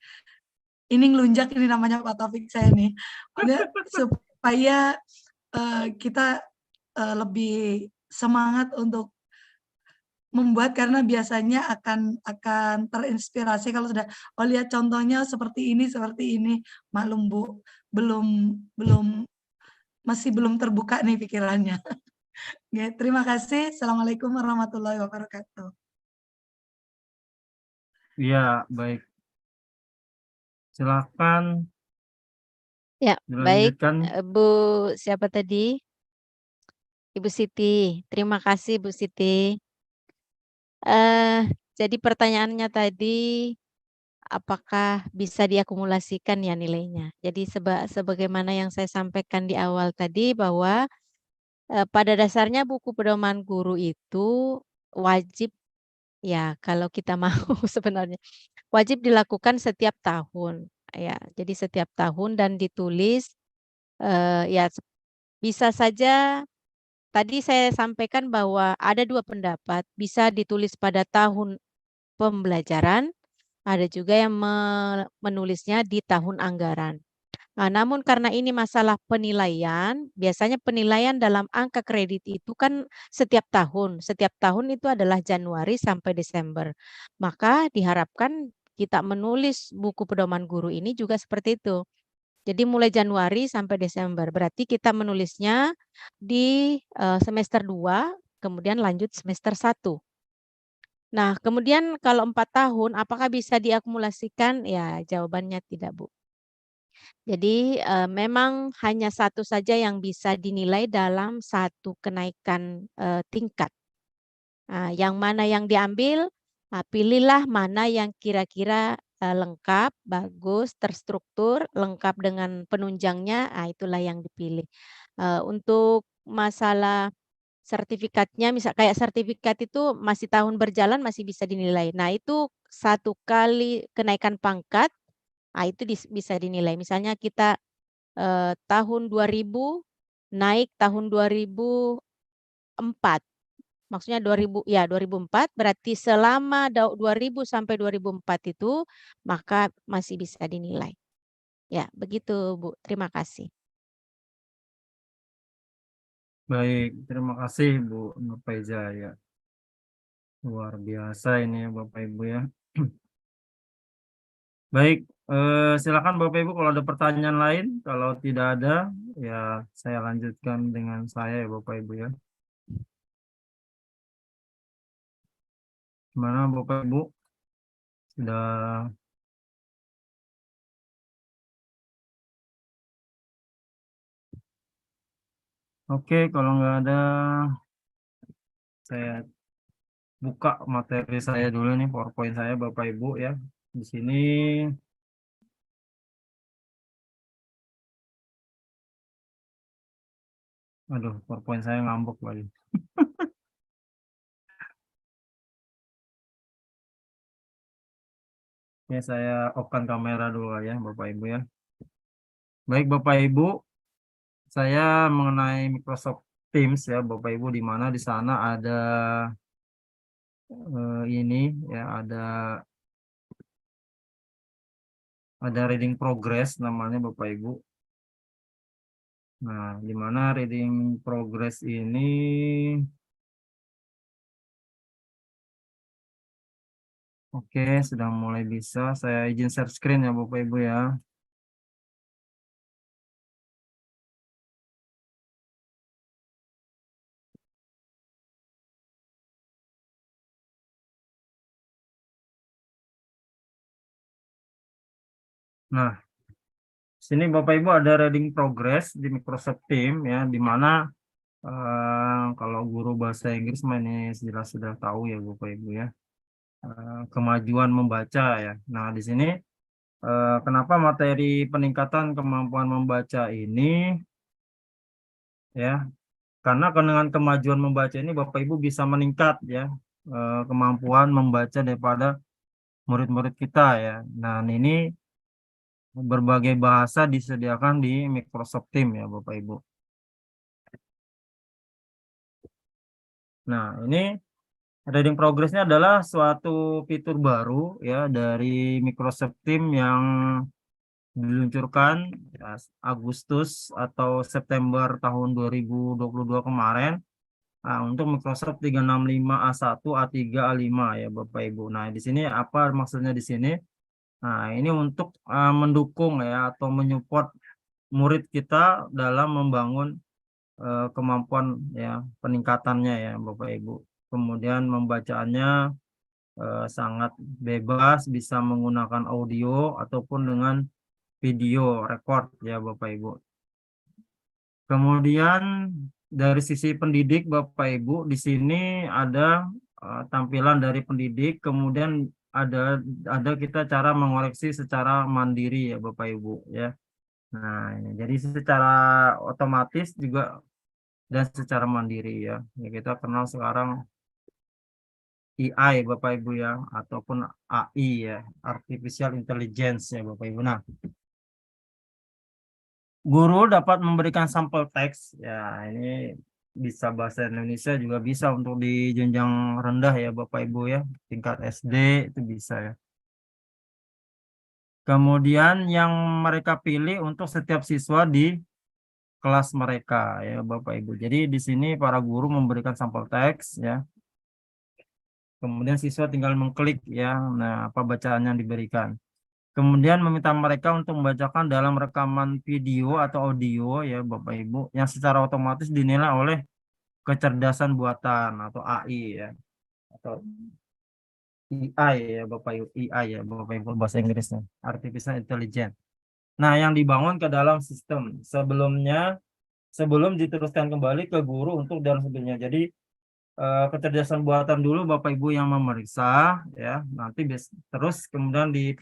ini ngelunjak ini namanya Pak Taufik saya nih. Supaya kita lebih semangat untuk membuat, karena biasanya akan terinspirasi kalau sudah lihat contohnya seperti ini. Maklum Bu, masih belum terbuka nih pikirannya. Ya, terima kasih. Assalamualaikum warahmatullahi wabarakatuh. Iya, baik. Silakan Ya, baik. dilanjutkan. Bu, siapa tadi? Ibu Siti. Terima kasih Bu Siti. Jadi pertanyaannya tadi, apakah bisa diakumulasikan ya nilainya? Jadi sebagaimana yang saya sampaikan di awal tadi bahwa pada dasarnya buku pedoman guru itu wajib ya kalau kita mau sebenarnya wajib dilakukan setiap tahun ya. Jadi setiap tahun dan ditulis ya bisa saja tadi saya sampaikan bahwa ada 2 pendapat, bisa ditulis pada tahun pembelajaran, ada juga yang menulisnya di tahun anggaran. Nah, namun karena ini masalah penilaian, biasanya penilaian dalam angka kredit itu kan setiap tahun itu adalah Januari sampai Desember. Maka diharapkan kita menulis buku pedoman guru ini juga seperti itu. Jadi mulai Januari sampai Desember, berarti kita menulisnya di semester 2, kemudian lanjut semester 1. Nah, kemudian kalau 4 tahun apakah bisa diakumulasikan? Ya, jawabannya tidak, Bu. Jadi, memang hanya 1 saja yang bisa dinilai dalam satu kenaikan, tingkat. Yang mana yang diambil, pilihlah mana yang kira-kira, lengkap, bagus, terstruktur, lengkap dengan penunjangnya, itulah yang dipilih. Untuk masalah sertifikatnya, misal kayak sertifikat itu masih tahun berjalan masih bisa dinilai. Nah, itu 1 kali kenaikan pangkat, itu bisa dinilai. Misalnya kita, tahun 2000 naik tahun 2004. Maksudnya 2004 berarti selama 2000 sampai 2004 itu, maka masih bisa dinilai. Ya, begitu Bu, terima kasih. Baik, terima kasih Bu Nur Faiza ya. Luar biasa ini ya Bapak Ibu ya. Baik, silakan Bapak Ibu kalau ada pertanyaan lain. Kalau tidak ada, ya saya lanjutkan dengan saya ya Bapak Ibu ya. Gimana Bapak Ibu? Sudah oke, kalau nggak ada, saya buka materi saya dulu nih, PowerPoint saya Bapak Ibu ya. Di sini aduh, PowerPoint saya ngambek lagi. Ya, saya off-kan kamera dulu ya Bapak Ibu ya. Baik Bapak Ibu, saya mengenai Microsoft Teams ya Bapak Ibu, di mana di sana ada ini ya, ada reading progress namanya Bapak Ibu. Nah, di mana reading progress ini oke, sudah mulai bisa. Saya izin share screen ya Bapak Ibu ya. Nah, sini Bapak Ibu ada reading progress di Microsoft Teams ya, di mana kalau guru bahasa Inggris ini jelas sudah tahu ya Bapak Ibu ya, kemajuan membaca ya. Nah, di sini kenapa materi peningkatan kemampuan membaca ini ya, karena dengan kemajuan membaca ini Bapak Ibu bisa meningkat ya, kemampuan membaca daripada murid-murid kita ya. Nah, ini berbagai bahasa disediakan di Microsoft Teams ya Bapak Ibu. Nah, ini reading progress-nya adalah suatu fitur baru ya dari Microsoft Teams yang diluncurkan ya, Agustus atau September tahun 2022 kemarin untuk Microsoft 365 A1, A3, A5 ya Bapak Ibu. Nah, di sini apa maksudnya di sini? Nah, ini untuk mendukung ya atau menyupport murid kita dalam membangun kemampuan ya peningkatannya ya Bapak Ibu. Kemudian membacaannya sangat bebas, bisa menggunakan audio ataupun dengan video record ya Bapak Ibu. Kemudian dari sisi pendidik Bapak Ibu, di sini ada tampilan dari pendidik, kemudian ada kita cara mengoreksi secara mandiri ya Bapak Ibu ya. Nah, ini jadi secara otomatis juga dan secara mandiri ya. Ya, kita kenal sekarang AI Bapak Ibu ya, ataupun AI ya, Artificial Intelligence ya Bapak Ibu. Nah, guru dapat memberikan sampel teks ya, ini bisa bahasa Indonesia juga bisa untuk di jenjang rendah ya Bapak Ibu ya, tingkat SD itu bisa ya. Kemudian yang mereka pilih untuk setiap siswa di kelas mereka ya Bapak Ibu. Jadi di sini para guru memberikan sampel teks ya. Kemudian siswa tinggal mengklik ya, nah apa bacaan yang diberikan. Kemudian meminta mereka untuk membacakan dalam rekaman video atau audio ya Bapak Ibu, yang secara otomatis dinilai oleh kecerdasan buatan atau AI ya, atau AI ya Bapak Ibu, AI ya Bapak Ibu bahasa Inggrisnya, Artificial Intelligence. Nah, yang dibangun ke dalam sistem sebelum diteruskan kembali ke guru untuk dalam sebelumnya. Jadi kecerdasan buatan dulu Bapak Ibu yang memeriksa ya, nanti terus kemudian di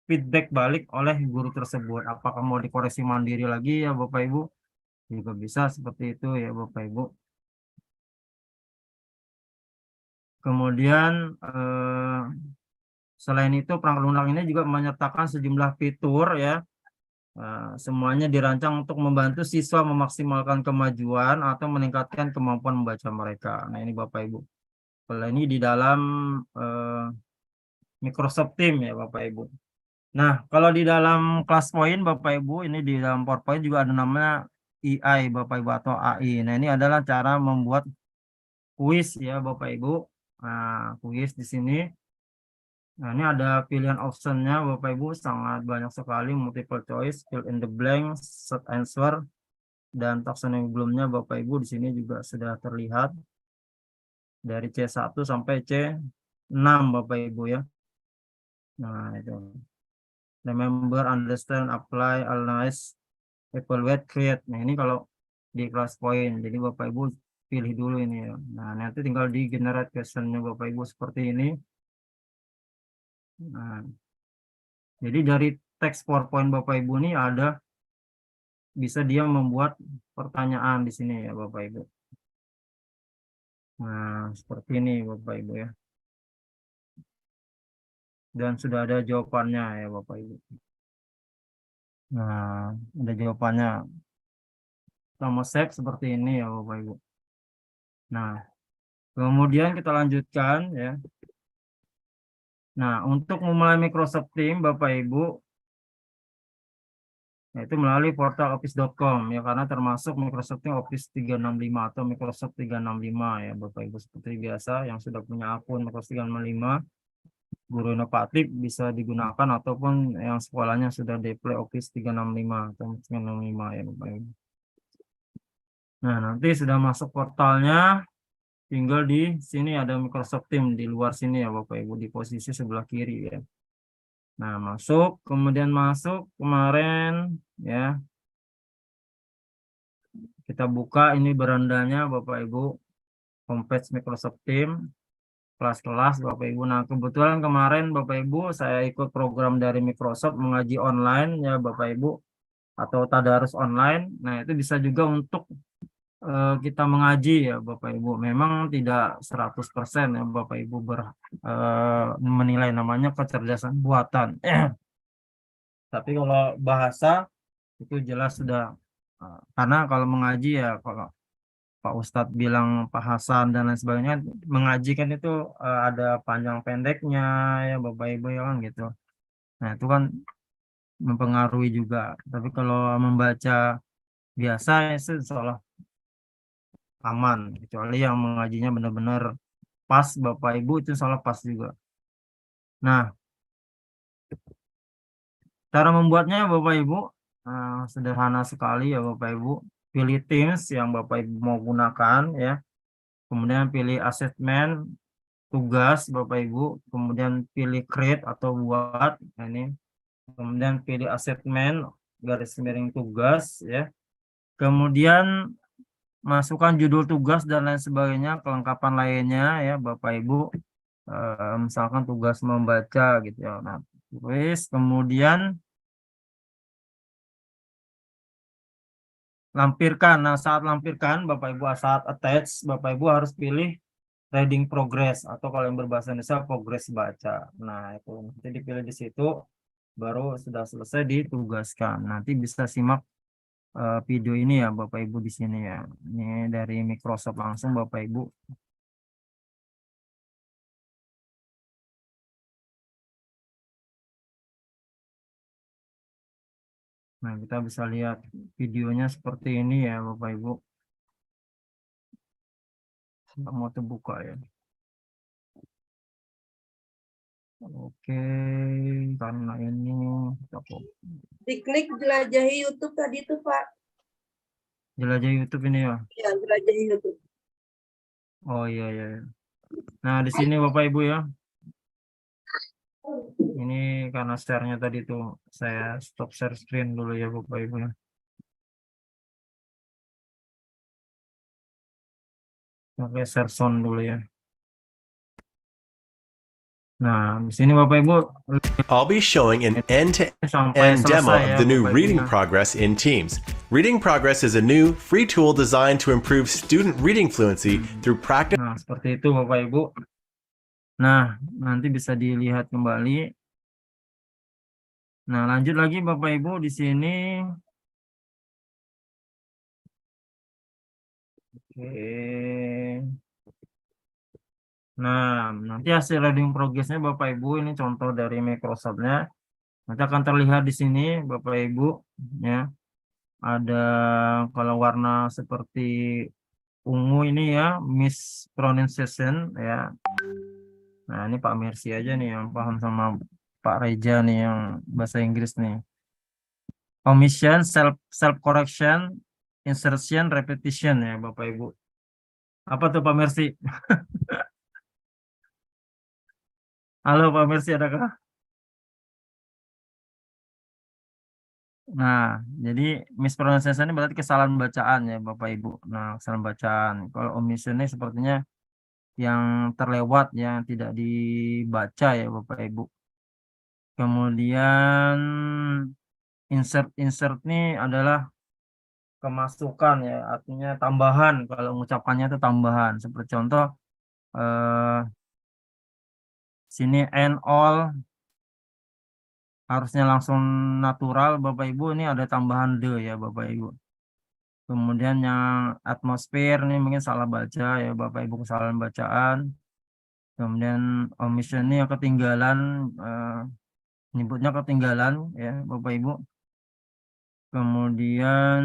feedback balik oleh guru tersebut, apakah mau dikoreksi mandiri lagi ya Bapak Ibu, juga bisa seperti itu ya Bapak Ibu. Kemudian selain itu perangkat lunak ini juga menyertakan sejumlah fitur ya. Semuanya dirancang untuk membantu siswa memaksimalkan kemajuan atau meningkatkan kemampuan membaca mereka. Nah, ini Bapak Ibu. Kalau ini di dalam Microsoft Teams ya Bapak Ibu. Nah, kalau di dalam kelas poin Bapak Ibu, ini di dalam PowerPoint juga ada namanya AI Bapak Ibu atau AI. Nah, ini adalah cara membuat kuis ya Bapak Ibu. Nah, kuis di sini Nah, ini ada pilihan optionnya Bapak Ibu, sangat banyak sekali, multiple choice, fill in the blank, set answer, dan taksonomi belumnya Bapak Ibu di sini juga sudah terlihat dari C1 sampai C6 Bapak Ibu ya. Nah, itu. Remember, understand, apply, analyze, evaluate, create. Nah, ini kalau di class point. Jadi Bapak Ibu pilih dulu ini ya. Nah, nanti tinggal di generate questionnya Bapak Ibu seperti ini. Nah, jadi dari teks PowerPoint Bapak Ibu ini ada, bisa dia membuat pertanyaan di sini ya Bapak Ibu. Nah, seperti ini Bapak Ibu ya. Dan sudah ada jawabannya ya Bapak Ibu. Nah, ada jawabannya. Sama save seperti ini ya Bapak Ibu. Nah, kemudian kita lanjutkan ya. Nah, untuk memulai Microsoft Teams Bapak Ibu, yaitu melalui portal office.com ya, karena termasuk Microsoft Teams Office 365 atau Microsoft 365 ya Bapak Ibu, seperti biasa yang sudah punya akun Microsoft 365 guru inovatif bisa digunakan, ataupun yang sekolahnya sudah deploy Office 365 atau 365 ya Bapak Ibu. Nah, nanti sudah masuk portalnya, tinggal di sini ada Microsoft Teams di luar sini ya Bapak Ibu, di posisi sebelah kiri ya. Nah, masuk, kemudian masuk kemarin ya. Kita buka ini berandanya Bapak Ibu, homepage Microsoft Teams, kelas-kelas Bapak Ibu. Nah, kebetulan kemarin Bapak Ibu saya ikut program dari Microsoft mengaji online ya Bapak Ibu, atau tadarus online. Nah, itu bisa juga untuk kita mengaji ya Bapak Ibu. Memang tidak 100% ya Bapak Ibu menilai, namanya kecerdasan buatan. Tapi kalau bahasa itu jelas sudah, karena kalau mengaji ya, kalau Pak Ustadz bilang Pak Hasan dan lain sebagainya, mengaji kan itu ada panjang pendeknya ya Bapak Ibu ya kan gitu. Nah, itu kan mempengaruhi juga. Tapi kalau membaca biasa itu seolah aman, kecuali yang mengajinya benar-benar pas Bapak Ibu, itu seolah pas juga. Nah, cara membuatnya Bapak Ibu sederhana sekali ya Bapak Ibu. Pilih Teams yang Bapak Ibu mau gunakan ya. Kemudian pilih asesmen tugas Bapak Ibu, kemudian pilih create atau buat. Nah, ini. Kemudian pilih asesmen garis miring tugas ya. Kemudian masukkan judul tugas dan lain sebagainya, kelengkapan lainnya ya Bapak Ibu. Misalkan tugas membaca gitu ya. Nah, tulis, kemudian lampirkan. Nah, saat lampirkan Bapak Ibu, saat attach Bapak Ibu harus pilih reading progress, atau kalau yang berbahasa Indonesia progress baca. Nah, itu nanti dipilih di situ, baru sudah selesai ditugaskan. Nanti bisa simak video ini ya Bapak Ibu di sini ya. Ini dari Microsoft langsung Bapak Ibu. Nah, kita bisa lihat videonya seperti ini ya Bapak Ibu. Nggak mau terbuka ya. Oke, karena ini Diklik jelajahi YouTube tadi tuh Pak. jelajah YouTube ini ya. Ya, jelajahi YouTube. Oh iya iya. Nah, di sini Bapak Ibu ya. Ini karena share-nya tadi tuh saya stop share screen dulu ya Bapak Ibu ya. Oke, share sound dulu ya. Nah, di sini Bapak Ibu I'll be showing an end-to-end sampai demo selesai ya of the new Bapak Ibu Reading ya. Progress in Teams. Reading Progress is a new, free tool designed to improve student reading fluency through practice. Nah, seperti itu Bapak Ibu. Nah, nanti bisa dilihat kembali. Nah, lanjut lagi Bapak Ibu di sini. Oke. Nah, nanti hasil reading progress-nya Bapak Ibu, ini contoh dari Microsoft-nya. Nanti akan terlihat di sini Bapak Ibu ya. Ada kalau warna seperti ungu ini ya, mispronunciation ya. Nah, ini Pak Mercy aja nih yang paham sama Pak Reja nih yang bahasa Inggris nih. Omission, self correction, insertion, repetition ya Bapak Ibu. Apa tuh Pak Mercy? Halo Pak Mercy, adakah? Nah, jadi mispronunciation ini berarti kesalahan bacaan ya Bapak Ibu. Nah, kesalahan bacaan. Kalau omission ini sepertinya yang terlewat, yang tidak dibaca ya Bapak Ibu. Kemudian insert ini adalah kemasukan ya, artinya tambahan. Kalau mengucapkannya itu tambahan. Seperti contoh eh, sini and all harusnya langsung natural Bapak Ibu, ini ada tambahan the ya Bapak Ibu. Kemudian yang atmosfer ini mungkin salah baca ya Bapak Ibu, kesalahan bacaan. Kemudian omission ini yang ketinggalan, nyebutnya ketinggalan ya Bapak Ibu. Kemudian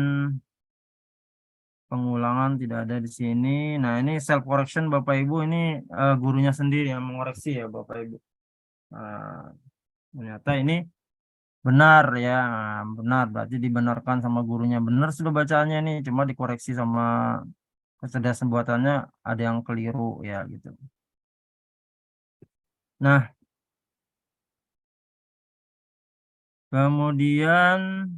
pengulangan tidak ada di sini. Nah, ini self correction Bapak Ibu, ini gurunya sendiri yang mengoreksi ya Bapak Ibu. Nah, ternyata ini benar ya. Nah, benar berarti dibenarkan sama gurunya. Benar sudah bacaannya nih, cuma dikoreksi sama kecerdasan buatannya ada yang keliru ya gitu. Nah, kemudian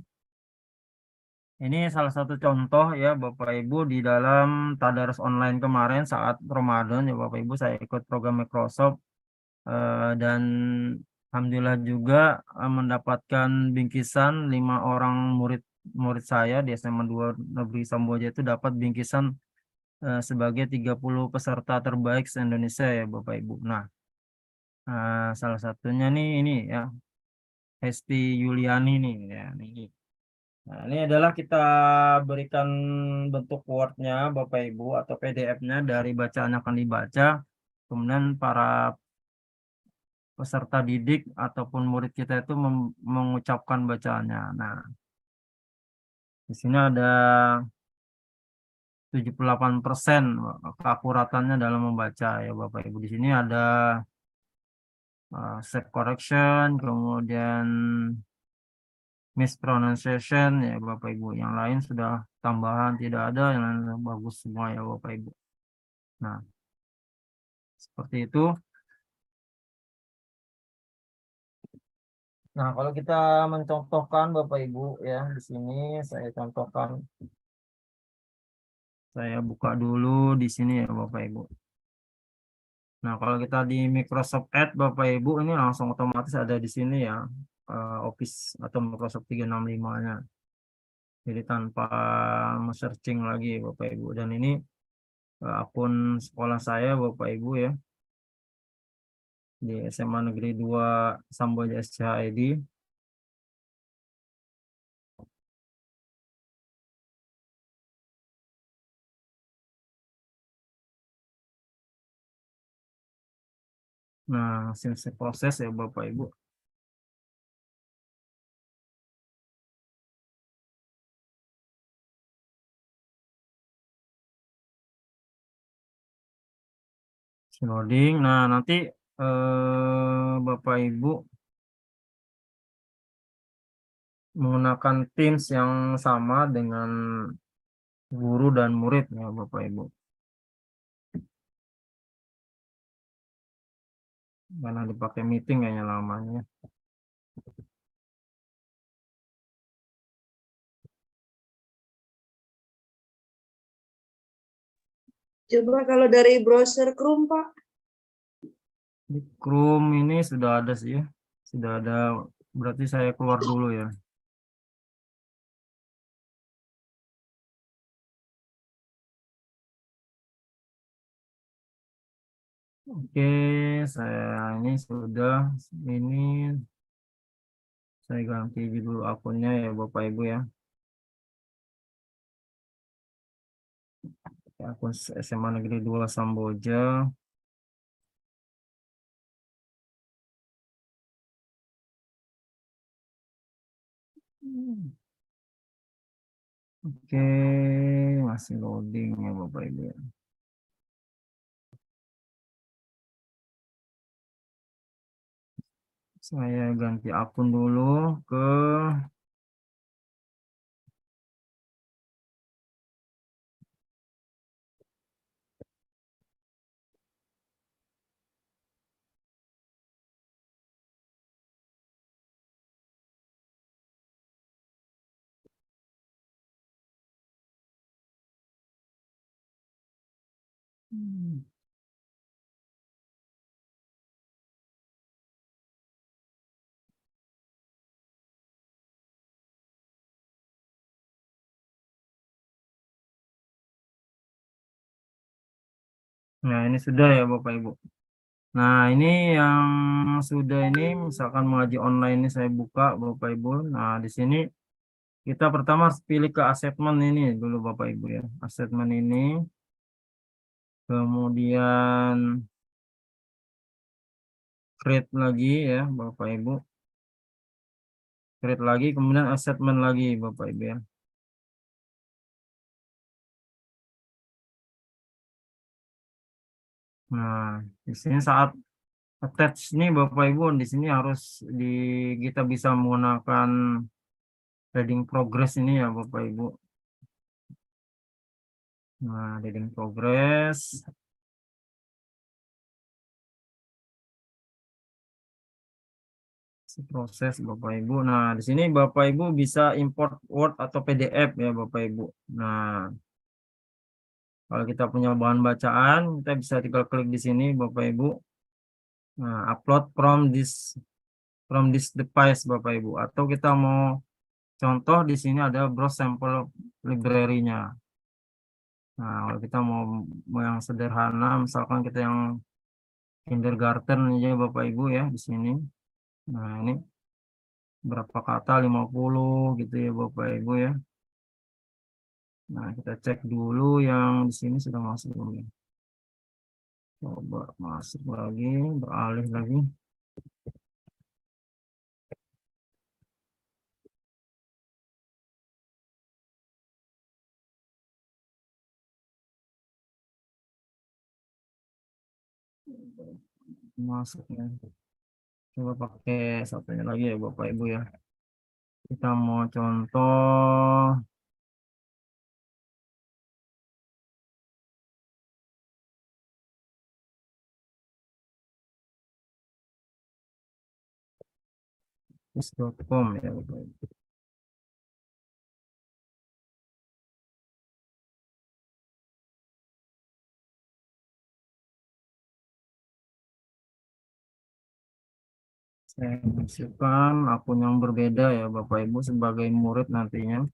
ini salah satu contoh ya Bapak Ibu di dalam tadarus online kemarin saat Ramadan ya Bapak Ibu, saya ikut program Microsoft dan alhamdulillah juga mendapatkan bingkisan 5 orang murid saya di SMA 2 Negeri Samboja itu dapat bingkisan sebagai 30 peserta terbaik se-Indonesia ya Bapak Ibu. Nah, salah satunya nih ini ya Hesti Yuliani nih ya ini. Nah, ini adalah kita berikan bentuk Word-nya Bapak Ibu atau PDF-nya dari bacaan yang akan dibaca. Kemudian para peserta didik ataupun murid kita itu mengucapkan bacaannya. Nah, di sini ada 78% keakuratannya dalam membaca ya Bapak Ibu. Di sini ada self correction, kemudian mispronunciation ya Bapak Ibu. Yang lain sudah tambahan tidak ada, yang lain bagus semua ya Bapak Ibu. Nah, seperti itu. Nah, kalau kita mencontohkan Bapak Ibu ya, di sini saya contohkan. Saya buka dulu di sini ya Bapak Ibu. Nah, kalau kita di Microsoft Edge Bapak Ibu ini langsung otomatis ada di sini ya, Office atau Microsoft 365-nya. Jadi tanpa searching lagi Bapak Ibu. Dan ini akun sekolah saya Bapak Ibu ya, di SMA Negeri 2 Samboja SCHID. Nah, hasil proses ya Bapak Ibu. Loading. Nah, nanti Bapak Ibu menggunakan Teams yang sama dengan guru dan murid ya Bapak Ibu. Karena dipakai meeting kayaknya lamanya. Coba kalau dari browser Chrome, Pak. Di Chrome ini sudah ada sih ya. Sudah ada, berarti saya keluar dulu ya. Oke, saya ini sudah, ini saya ganti dulu akunnya ya Bapak Ibu ya. Akun SMA Negeri 2 Samboja. Oke, masih loading ya Bapak Ibu ya. Saya ganti akun dulu ke Nah, ini sudah ya Bapak Ibu. Nah, ini yang sudah ini misalkan mengaji online ini saya buka Bapak Ibu. Nah, di sini kita pertama harus pilih ke assessment ini dulu Bapak Ibu ya. Assessment ini. Kemudian create lagi ya Bapak Ibu. Create lagi, kemudian assessment lagi Bapak Ibu ya. Nah, di sini saat attach nih Bapak Ibu, di sini harus kita bisa menggunakan reading progress ini ya Bapak Ibu. Nah, reading progress. Proses Bapak Ibu. Nah, di sini Bapak Ibu bisa import Word atau PDF ya Bapak Ibu. Nah, kalau kita punya bahan bacaan, kita bisa tinggal klik di sini Bapak Ibu. Nah, upload from this device Bapak Ibu. Atau kita mau contoh di sini ada browse sampel library-nya. Nah, kalau kita mau yang sederhana, misalkan kita yang kindergarten aja Bapak Ibu ya di sini. Nah, ini berapa kata 50 gitu ya Bapak Ibu ya. Nah, kita cek dulu yang di sini sudah masuk belum ya. Coba masuk lagi, beralih lagi. Masuk ya. Coba pakai satunya lagi ya Bapak Ibu ya. Kita mau contoh. Is.com ya Bapak Ibu. Saya masukkan akun yang berbeda ya Bapak Ibu sebagai murid nantinya.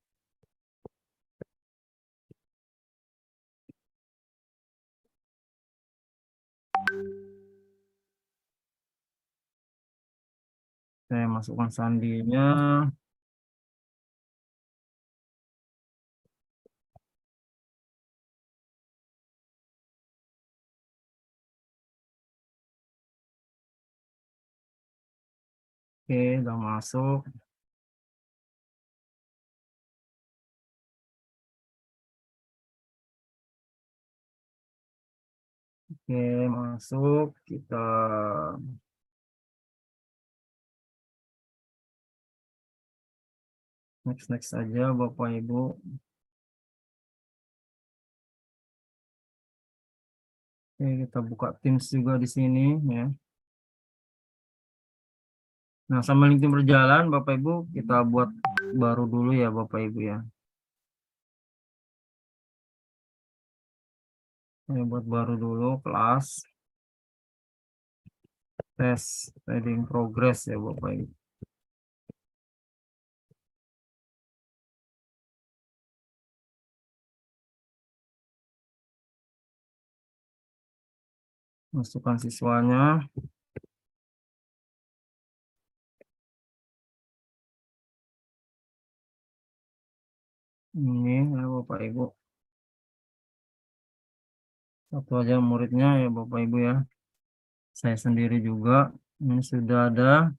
Saya masukkan sandinya. Oke, udah masuk. Oke, masuk. Kita next saja Bapak Ibu. Oke, kita buka Teams juga di sini ya. Nah, sambil LinkedIn berjalan Bapak Ibu, kita buat baru dulu ya Bapak Ibu ya. Saya buat baru dulu kelas tes reading progress ya Bapak Ibu. Masukkan siswanya. Ini ya Bapak Ibu. Satu aja muridnya ya Bapak Ibu ya. Saya sendiri juga. Ini sudah ada.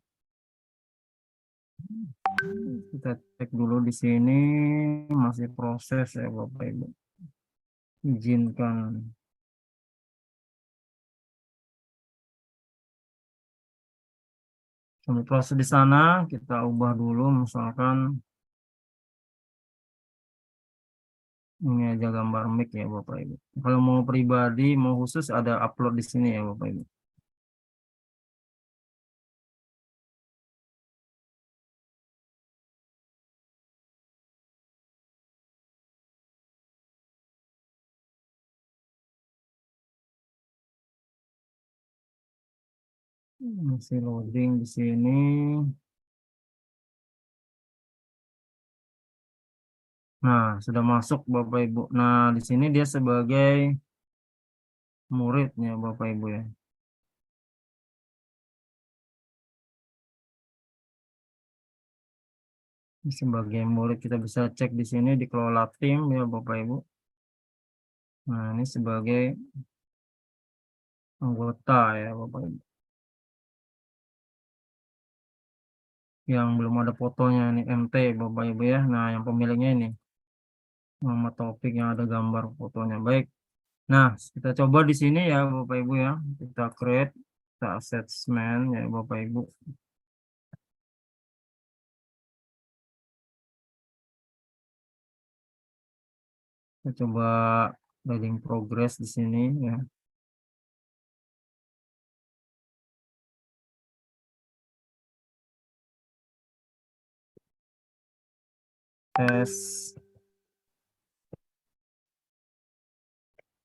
Kita cek dulu di sini. Masih proses ya Bapak Ibu. Izinkan. Sambil proses di sana, kita ubah dulu, misalkan ini aja gambar mic ya Bapak Ibu. Kalau mau pribadi, mau khusus ada upload di sini ya Bapak Ibu. Masih loading di sini. Nah, sudah masuk Bapak Ibu. Nah, di sini dia sebagai muridnya Bapak Ibu ya. Sebagai murid kita bisa cek di sini di kelola tim ya Bapak Ibu. Nah, ini sebagai anggota ya Bapak Ibu. Yang belum ada fotonya ini MT Bapak Ibu ya. Nah, yang pemiliknya ini nama topik yang ada gambar fotonya. Baik. Nah, kita coba di sini ya Bapak Ibu ya. Kita create, kita assessment ya Bapak Ibu. Kita coba reading progress di sini ya.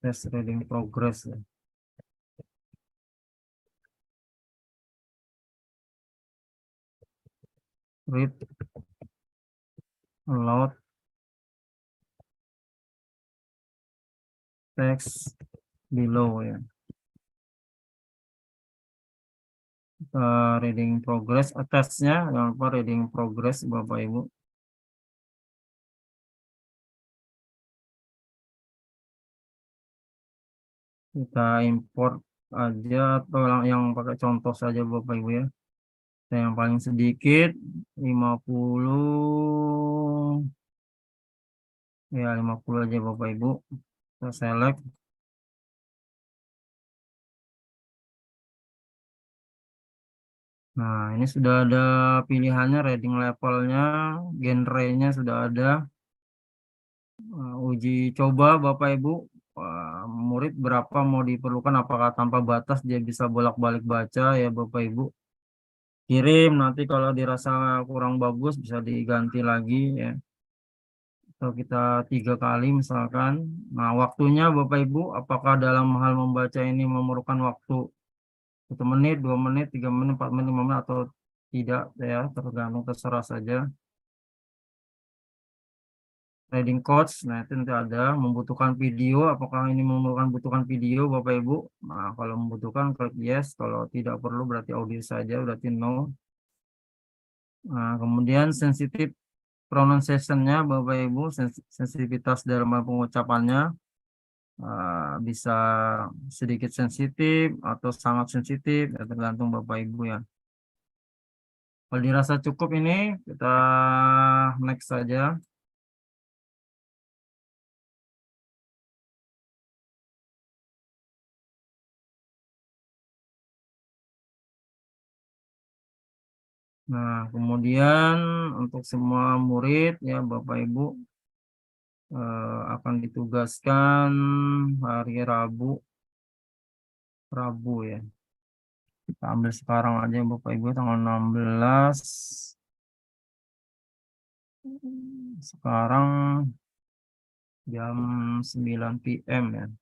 Tes reading progress ya. Read aloud text below ya. Reading progress atasnya, jangan lupa reading progress Bapak Ibu. Kita import aja atau yang pakai contoh saja Bapak Ibu ya. Yang paling sedikit 50 ya, 50 aja Bapak Ibu. Kita select. Nah, ini sudah ada pilihannya, reading levelnya, genre-nya sudah ada. Uji coba Bapak Ibu, murid berapa mau diperlukan, apakah tanpa batas dia bisa bolak-balik baca ya Bapak Ibu. Kirim, nanti kalau dirasa kurang bagus bisa diganti lagi ya. Atau kita 3 kali misalkan. Nah, waktunya Bapak Ibu, apakah dalam hal membaca ini memerlukan waktu 1 menit, 2 menit, 3 menit, 4 menit, 5 menit atau tidak ya, tergantung, terserah saja. Reading coach, nah itu nanti ada membutuhkan video, apakah ini membutuhkan video Bapak Ibu. Nah, kalau membutuhkan klik yes, kalau tidak perlu berarti audio saja, berarti no. Nah, kemudian sensitif pronunciation-nya Bapak Ibu, sensitivitas dalam pengucapannya bisa sedikit sensitif atau sangat sensitif, ya, tergantung Bapak Ibu ya. Kalau dirasa cukup ini, kita next saja. Nah, kemudian untuk semua murid ya Bapak Ibu akan ditugaskan hari Rabu ya. Kita ambil sekarang aja Bapak Ibu tanggal 16. Sekarang jam 9 PM ya.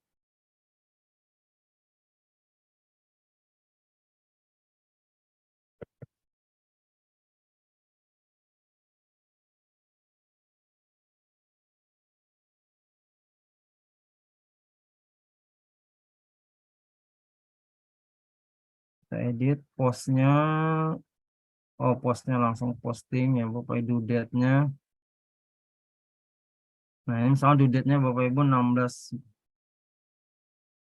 Kita edit postnya. Oh, postnya langsung posting ya Bapak Ibu, date-nya. Nah, ini misalnya due date-nya Bapak Ibu 16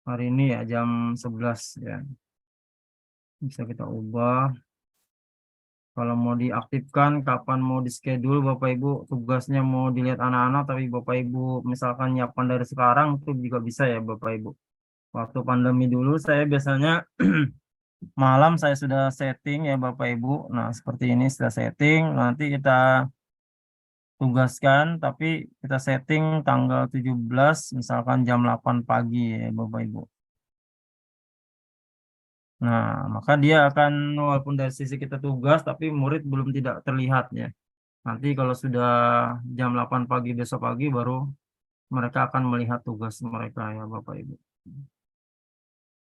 hari ini ya, jam 11 ya. Bisa kita ubah. Kalau mau diaktifkan, kapan mau di-schedule Bapak Ibu, tugasnya mau dilihat anak-anak, tapi Bapak Ibu misalkan nyiapkan dari sekarang, itu juga bisa ya Bapak Ibu. Waktu pandemi dulu saya biasanya malam saya sudah setting ya Bapak Ibu. Nah, seperti ini sudah setting. Nanti kita tugaskan, tapi kita setting tanggal 17, misalkan jam 8 pagi ya Bapak Ibu. Nah, maka dia akan, walaupun dari sisi kita tugas, tapi murid belum tidak terlihat ya. Nanti kalau sudah jam 8 pagi besok pagi, baru mereka akan melihat tugas mereka ya Bapak Ibu.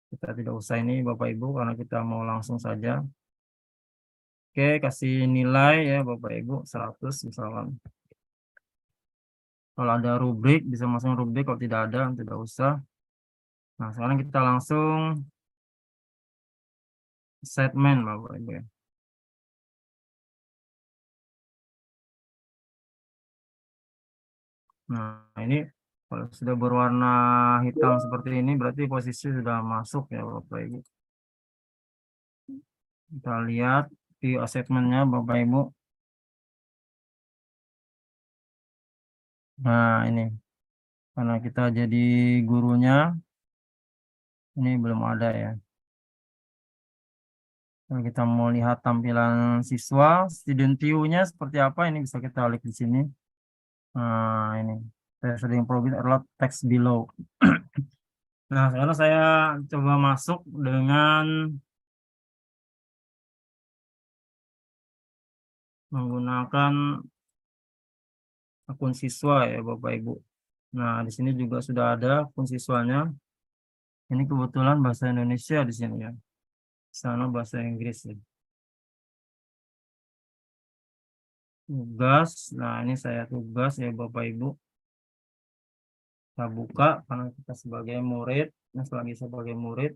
Kita tidak usah ini Bapak Ibu, karena kita mau langsung saja. Oke, kasih nilai ya Bapak Ibu, 100 misalkan. Kalau ada rubrik, bisa masuk rubrik. Kalau tidak ada, tidak usah. Nah, sekarang kita langsung segmen Bapak Ibu ya. Nah, ini kalau sudah berwarna hitam seperti ini, berarti posisi sudah masuk ya Bapak Ibu. Kita lihat view assessment-nya Bapak Ibu. Nah, ini. Karena kita jadi gurunya, ini belum ada ya. Kalau kita mau lihat tampilan siswa, student view-nya seperti apa, ini bisa kita klik di sini. Nah, ini. Saya sering progress adalah text below. Nah, sekarang saya coba masuk dengan menggunakan akun siswa ya Bapak Ibu. Nah, di sini juga sudah ada akun siswanya. Ini kebetulan bahasa Indonesia di sini ya. Di sana bahasa Inggris ya. Tugas. Nah, ini saya tugas ya Bapak Ibu. Kita buka karena kita sebagai murid, sebagai murid.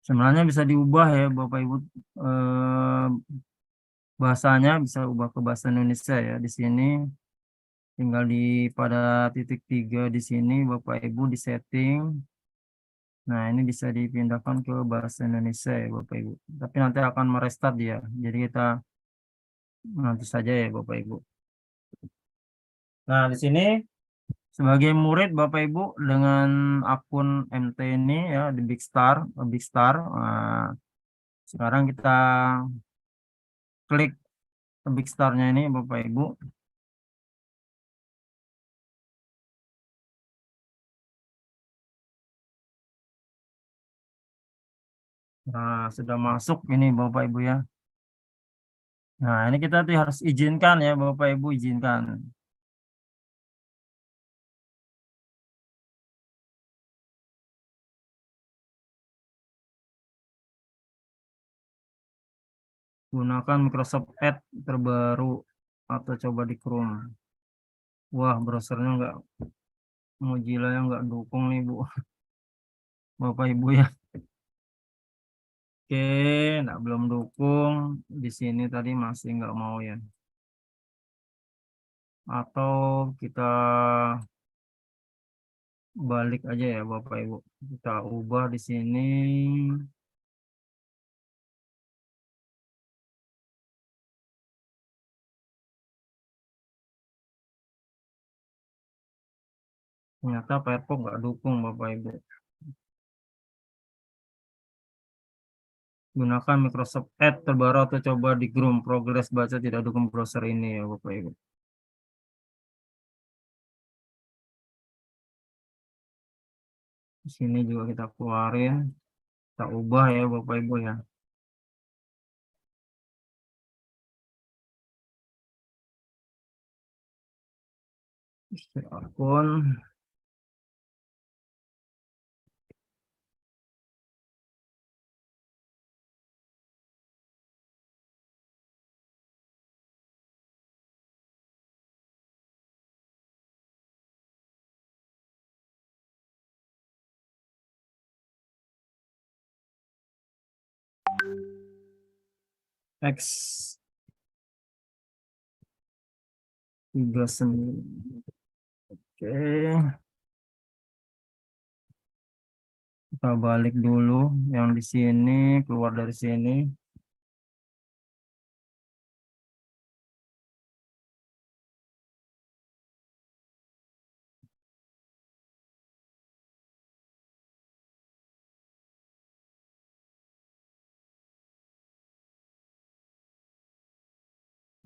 Sebenarnya bisa diubah ya Bapak Ibu, bahasanya bisa ubah ke bahasa Indonesia ya. Di sini tinggal pada titik 3 di sini Bapak Ibu di setting. Nah, ini bisa dipindahkan ke bahasa Indonesia ya Bapak Ibu. Tapi nanti akan merestart dia. Jadi kita nanti saja ya Bapak Ibu. Nah, di sini sebagai murid Bapak Ibu dengan akun MT ini ya di Big Star. Nah, sekarang kita klik Big Star-nya ini Bapak Ibu. Nah, sudah masuk ini Bapak Ibu ya. Nah, ini kita harus izinkan ya Bapak Ibu, izinkan. Gunakan Microsoft Edge terbaru atau coba di Chrome. Wah, browsernya Mozilla yang nggak dukung nih Bu. Bapak Ibu ya. Oke, belum dukung. Di sini tadi masih nggak mau ya. Atau kita balik aja ya Bapak Ibu. Kita ubah di sini. Ternyata Firefox nggak dukung Bapak Ibu. Gunakan Microsoft Edge terbaru atau coba di Chrome. Progress baca tidak dukung browser ini ya Bapak Ibu. Di sini juga kita keluarin. Kita ubah ya Bapak Ibu ya. Akun. X 39. Oke. Kita balik dulu yang di sini, keluar dari sini.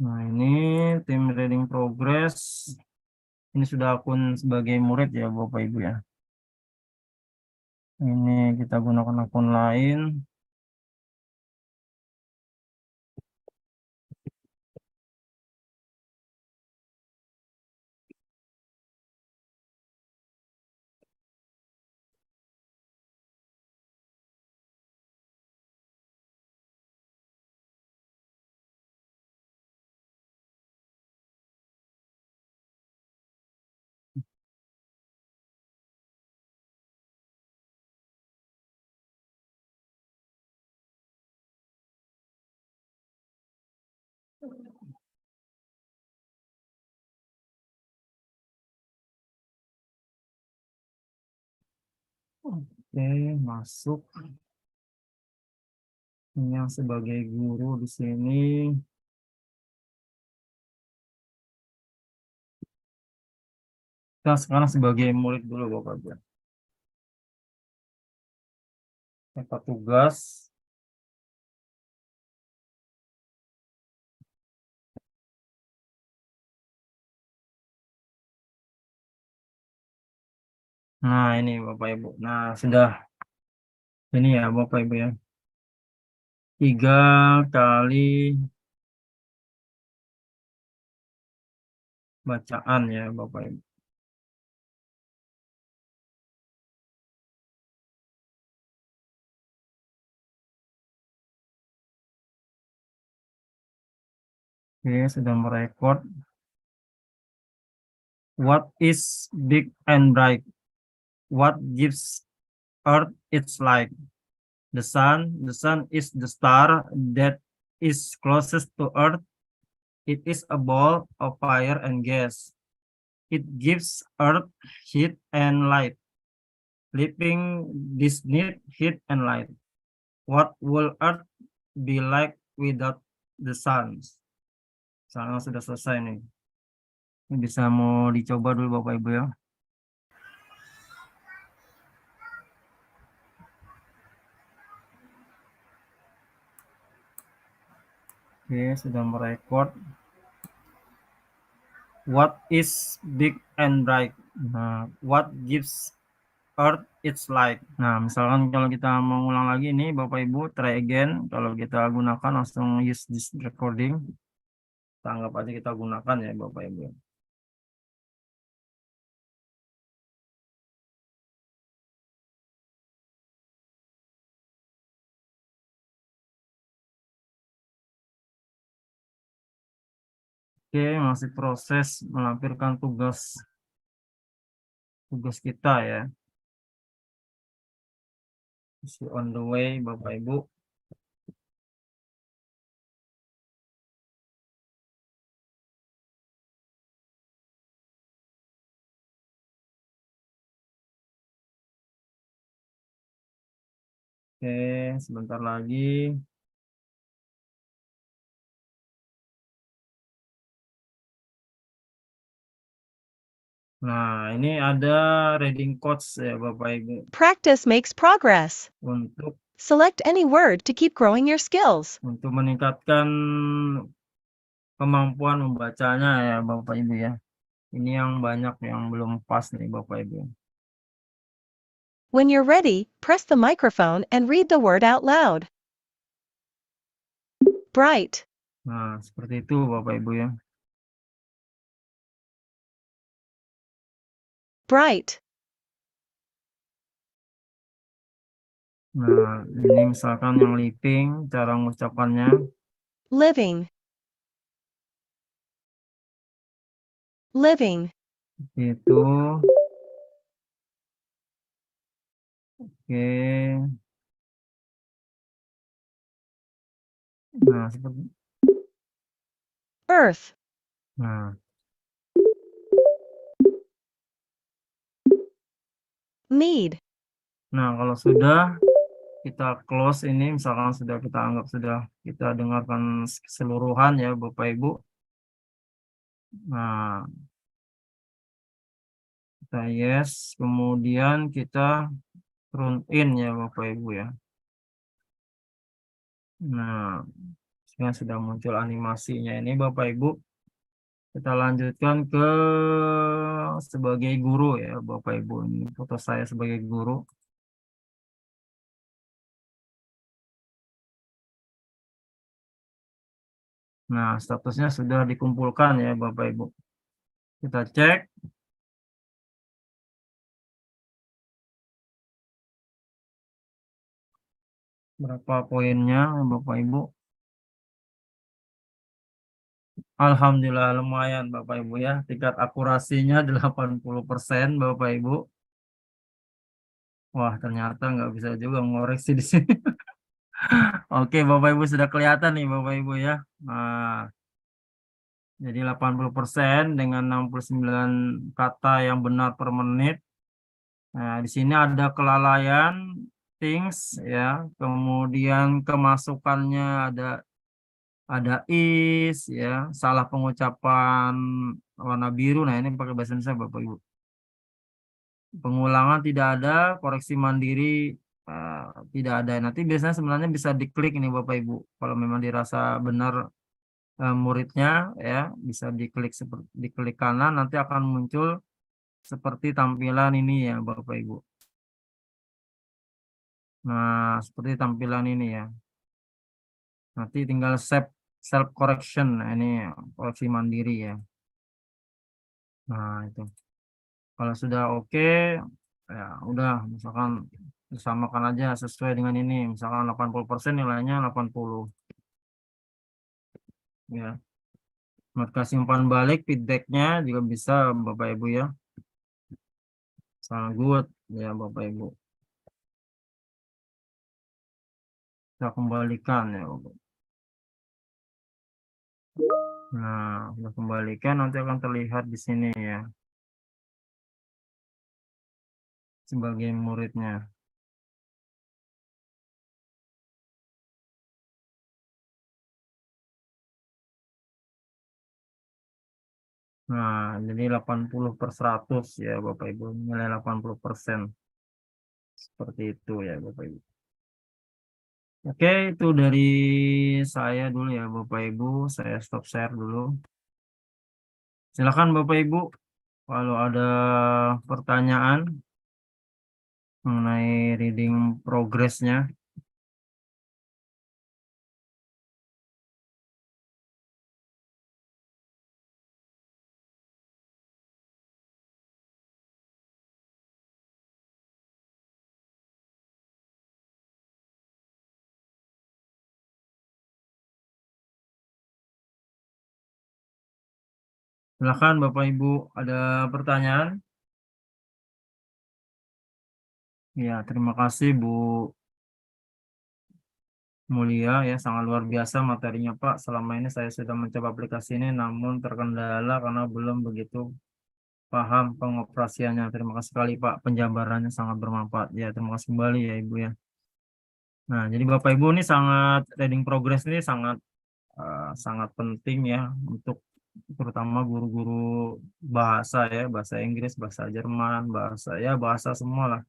Nah, ini tim reading progress. Ini sudah akun sebagai murid ya, Bapak Ibu ya. Ini kita gunakan akun lain. Oke, masuk. Ini yang sebagai guru di sini. Kita sekarang sebagai murid dulu, Bapak Ibu. Dapat tugas. Nah, ini Bapak Ibu. Nah, sudah ini ya Bapak Ibu ya. 3 kali bacaan ya Bapak Ibu. Oke, sudah merekod. What is big and bright? What gives Earth its light? The sun. The sun is the star that is closest to Earth. It is a ball of fire and gas. It gives Earth heat and light. Living this need heat and light. What will Earth be like without the sun? Soalnya sudah selesai nih. Ini bisa mau dicoba dulu Bapak Ibu ya. Oke, sudah merekod. What is big and bright? Nah, what gives Earth its light? Nah, misalkan kalau kita mau ulang lagi nih Bapak Ibu, try again. Kalau kita gunakan langsung use this recording. Kita anggap aja kita gunakan ya Bapak Ibu. Oke, masih proses melampirkan tugas kita ya. Masih on the way Bapak Ibu. Oke, sebentar lagi. Nah, ini ada reading codes ya Bapak Ibu. Practice makes progress. Untuk Select any word to keep growing your skills. meningkatkan kemampuan membacanya ya Bapak Ibu ya. Ini yang banyak yang belum pas nih Bapak Ibu. When you're ready, press the microphone and read the word out loud. Bright, Nah, seperti itu Bapak Ibu ya. bright, Nah, ini misalkan yang living, cara mengucapkannya. living, living, Itu. Oke. Nah, seperti. earth, Nah, need, nah kalau sudah kita close ini, misalkan sudah kita anggap sudah kita dengarkan keseluruhan ya Bapak Ibu. Nah, kita yes, kemudian kita turun in ya Bapak Ibu ya. Nah, Yang sudah muncul animasinya ini Bapak Ibu. Kita lanjutkan ke sebagai guru ya Bapak Ibu. Ini foto saya sebagai guru. Nah, statusnya sudah dikumpulkan ya Bapak Ibu. Kita cek. Berapa poinnya Bapak Ibu? Alhamdulillah lumayan Bapak Ibu ya. Tingkat akurasinya 80% Bapak Ibu. Wah, ternyata nggak bisa juga ngoreksi di sini. Oke, Bapak Ibu sudah kelihatan nih Bapak Ibu ya. Nah, jadi 80% dengan 69 kata yang benar per menit. Nah, di sini ada kelalaian, things ya. Kemudian kemasukannya ada is ya, salah pengucapan warna biru. Nah, ini pakai bahasa Indonesia Bapak Ibu. Pengulangan tidak ada, koreksi mandiri tidak ada. Nanti biasanya sebenarnya bisa diklik ini Bapak Ibu. Kalau memang dirasa benar muridnya ya, bisa diklik seperti diklik kanan, nanti akan muncul seperti tampilan ini ya Bapak Ibu. Nah, seperti tampilan ini ya. Nanti tinggal save self correction. Nah, ini koreksi mandiri ya. Nah, itu. Kalau sudah oke, ya udah misalkan disamakan aja sesuai dengan ini. Misalkan 80% nilainya 80. Ya. Kasih umpan balik feedbacknya juga bisa Bapak Ibu ya. Sangat good ya Bapak Ibu. Kita kembalikan ya Bapak. Nah, kita kembalikan nanti akan terlihat di sini ya. Sebagai muridnya. Nah, jadi 80/100 ya Bapak Ibu. Nilai 80%. Seperti itu ya Bapak Ibu. Oke, itu dari saya dulu ya Bapak Ibu. Saya stop share dulu. Silakan Bapak Ibu. Kalau ada pertanyaan mengenai reading progress-nya. Silakan Bapak Ibu, ada pertanyaan? Ya, terima kasih Bu Mulia ya, sangat luar biasa materinya Pak. Selama ini saya sudah mencoba aplikasi ini namun terkendala karena belum begitu paham pengoperasiannya. Terima kasih sekali Pak, penjabarannya sangat bermanfaat. Ya, terima kasih kembali ya Ibu ya. Nah, jadi Bapak Ibu ini sangat reading progress ini sangat penting ya untuk terutama guru-guru bahasa ya, bahasa Inggris, bahasa Jerman, bahasa semua lah.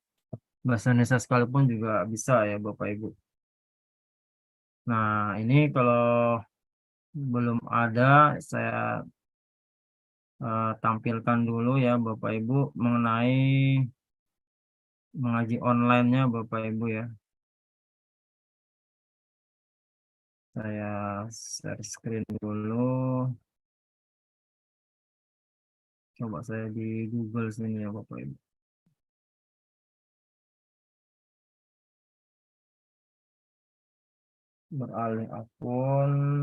Bahasa Indonesia sekalipun juga bisa ya Bapak Ibu. Nah, ini kalau belum ada saya tampilkan dulu ya Bapak Ibu mengenai mengaji online-nya Bapak Ibu ya. Saya share screen dulu. Coba saya di Google sini ya Bapak Ibu. Beralih akun.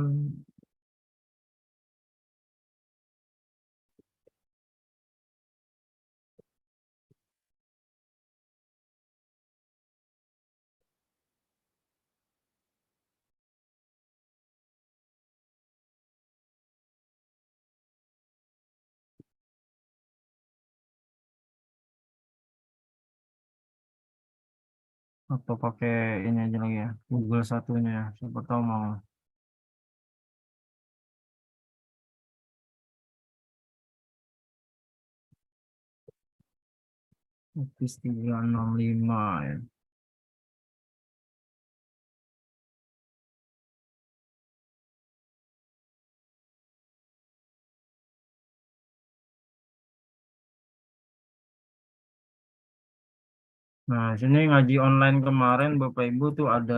Atau pakai ini aja lagi ya, Google satunya. Siapa tahu mau. Office 365 ya. Nah, sini ngaji online kemarin Bapak Ibu tuh ada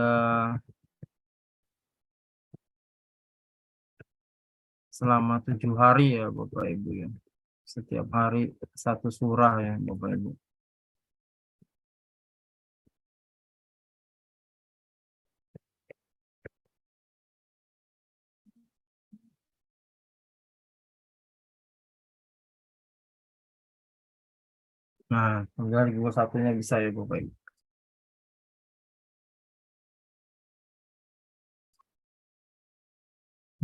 selama 7 hari ya Bapak Ibu ya. Setiap hari satu surah ya Bapak Ibu. Nah, tinggal juga satunya bisa ya Bapak Ibu.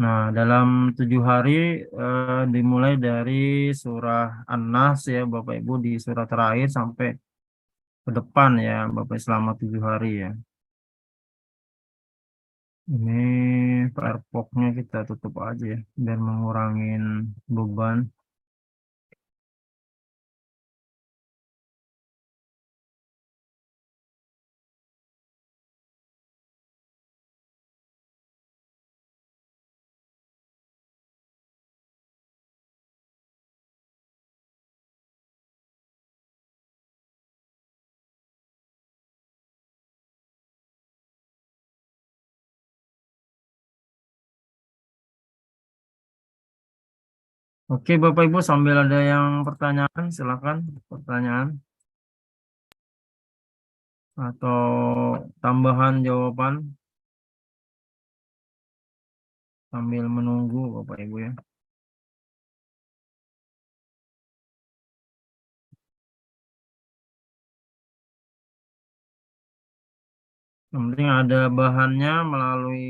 Nah, dalam 7 hari dimulai dari surah An-Nas ya Bapak Ibu di surah terakhir sampai ke depan ya Bapak selama 7 hari ya. Ini Firefox-nya kita tutup aja ya biar mengurangin beban. Oke Bapak Ibu sambil ada yang pertanyaan silakan pertanyaan atau tambahan jawaban sambil menunggu Bapak Ibu ya. Yang penting ada bahannya melalui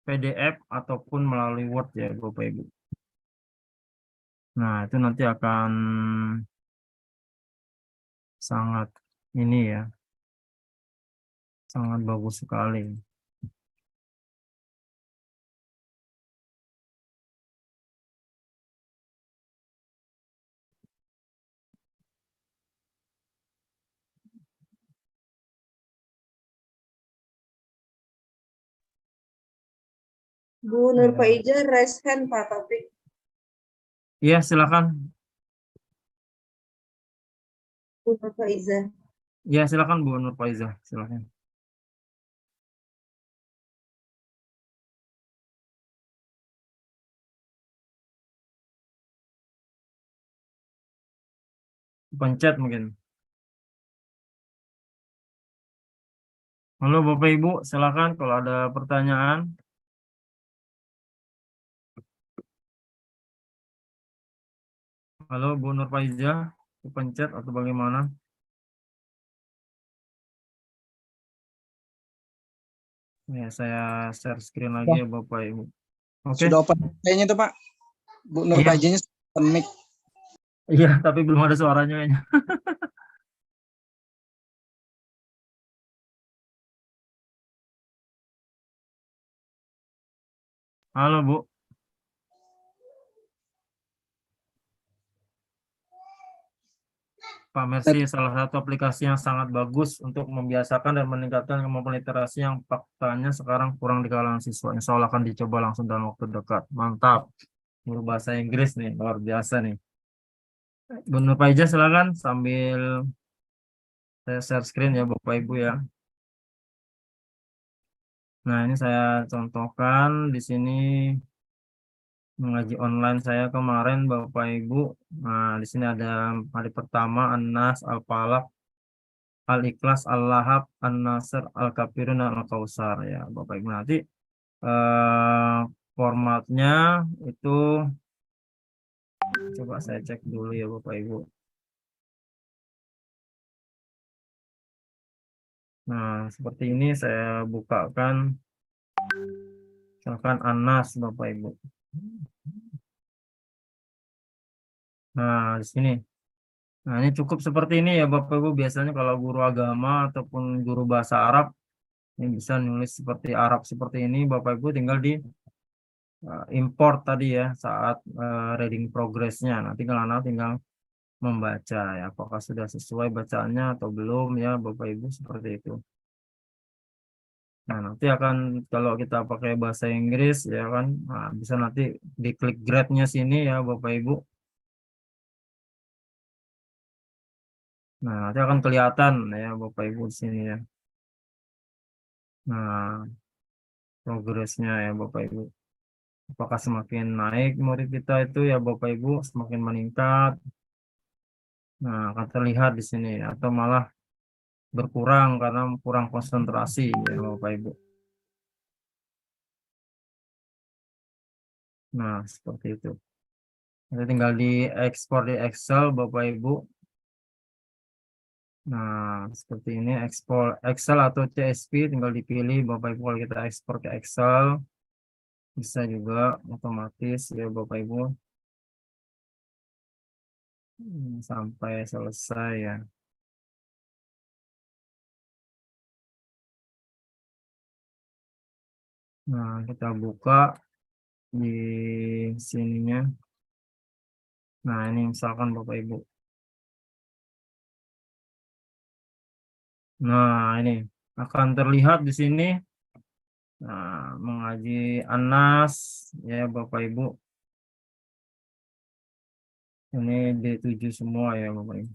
PDF ataupun melalui Word ya Bapak Ibu. Nah, itu nanti akan sangat ini ya, sangat bagus sekali. Bu Nur Faiza raise hand Pak Taufik. Iya, silakan. Bu Nur Faiza. Iya, silakan Bu Nur Faiza, silakan. Pencet mungkin. Halo Bapak Ibu, silakan kalau ada pertanyaan. Halo Bu Nur Faiza, pencet atau bagaimana? Ya, saya share screen lagi ya Bapak Ibu. Oke. Sudah open kayaknya tuh Pak. Bu Nur Iya. Faizanya open mic. Iya, tapi belum ada suaranya kayaknya. Halo Bu. Pak Mercy, salah satu aplikasi yang sangat bagus untuk membiasakan dan meningkatkan kemampuan literasi yang faktanya sekarang kurang di kalangan siswa. Insya Allah akan dicoba langsung dalam waktu dekat. Mantap. Guru bahasa Inggris nih, luar biasa nih. Bu Nur Faiza, silakan sambil saya share screen ya Bapak Ibu ya. Nah, ini saya contohkan di sini mengaji online saya kemarin Bapak Ibu. Nah, di sini ada hari pertama An-Nas, Al-Falaq, Al-Ikhlas, Al-Lahab, An-Nasr, Al-Kafirun, dan Al-Kautsar ya Bapak Ibu. Nanti eh, formatnya itu coba saya cek dulu ya Bapak Ibu. Nah, seperti ini saya bukakan misalkan An-Nas Bapak Ibu. Nah, di sini. Nah, ini cukup seperti ini ya Bapak Ibu. Biasanya kalau guru agama ataupun guru bahasa Arab ini bisa nulis seperti Arab seperti ini. Bapak Ibu tinggal di import tadi ya saat reading progress-nya. Nah, tinggal membaca ya apakah sudah sesuai bacaannya atau belum ya Bapak Ibu seperti itu. Nah, nanti akan kalau kita pakai bahasa Inggris ya kan, nah, bisa nanti diklik grade-nya sini ya Bapak Ibu. Nah, nanti akan kelihatan ya Bapak Ibu di sini ya. Nah, progresnya ya Bapak Ibu. Apakah semakin naik murid kita itu ya Bapak Ibu, semakin meningkat. Nah, akan terlihat di sini atau malah berkurang karena kurang konsentrasi ya Bapak Ibu. Nah, seperti itu. Nanti tinggal diekspor di Excel Bapak Ibu. Nah, seperti ini ekspor Excel atau CSV tinggal dipilih Bapak Ibu. Kalau kita ekspor ke Excel bisa juga otomatis ya Bapak Ibu. Sampai selesai ya. Nah, kita buka di sininya. Nah, ini misalkan Bapak Ibu. Nah, ini akan terlihat di sini. Nah, mengaji ANAS ya Bapak Ibu. Ini D7 semua ya Bapak Ibu.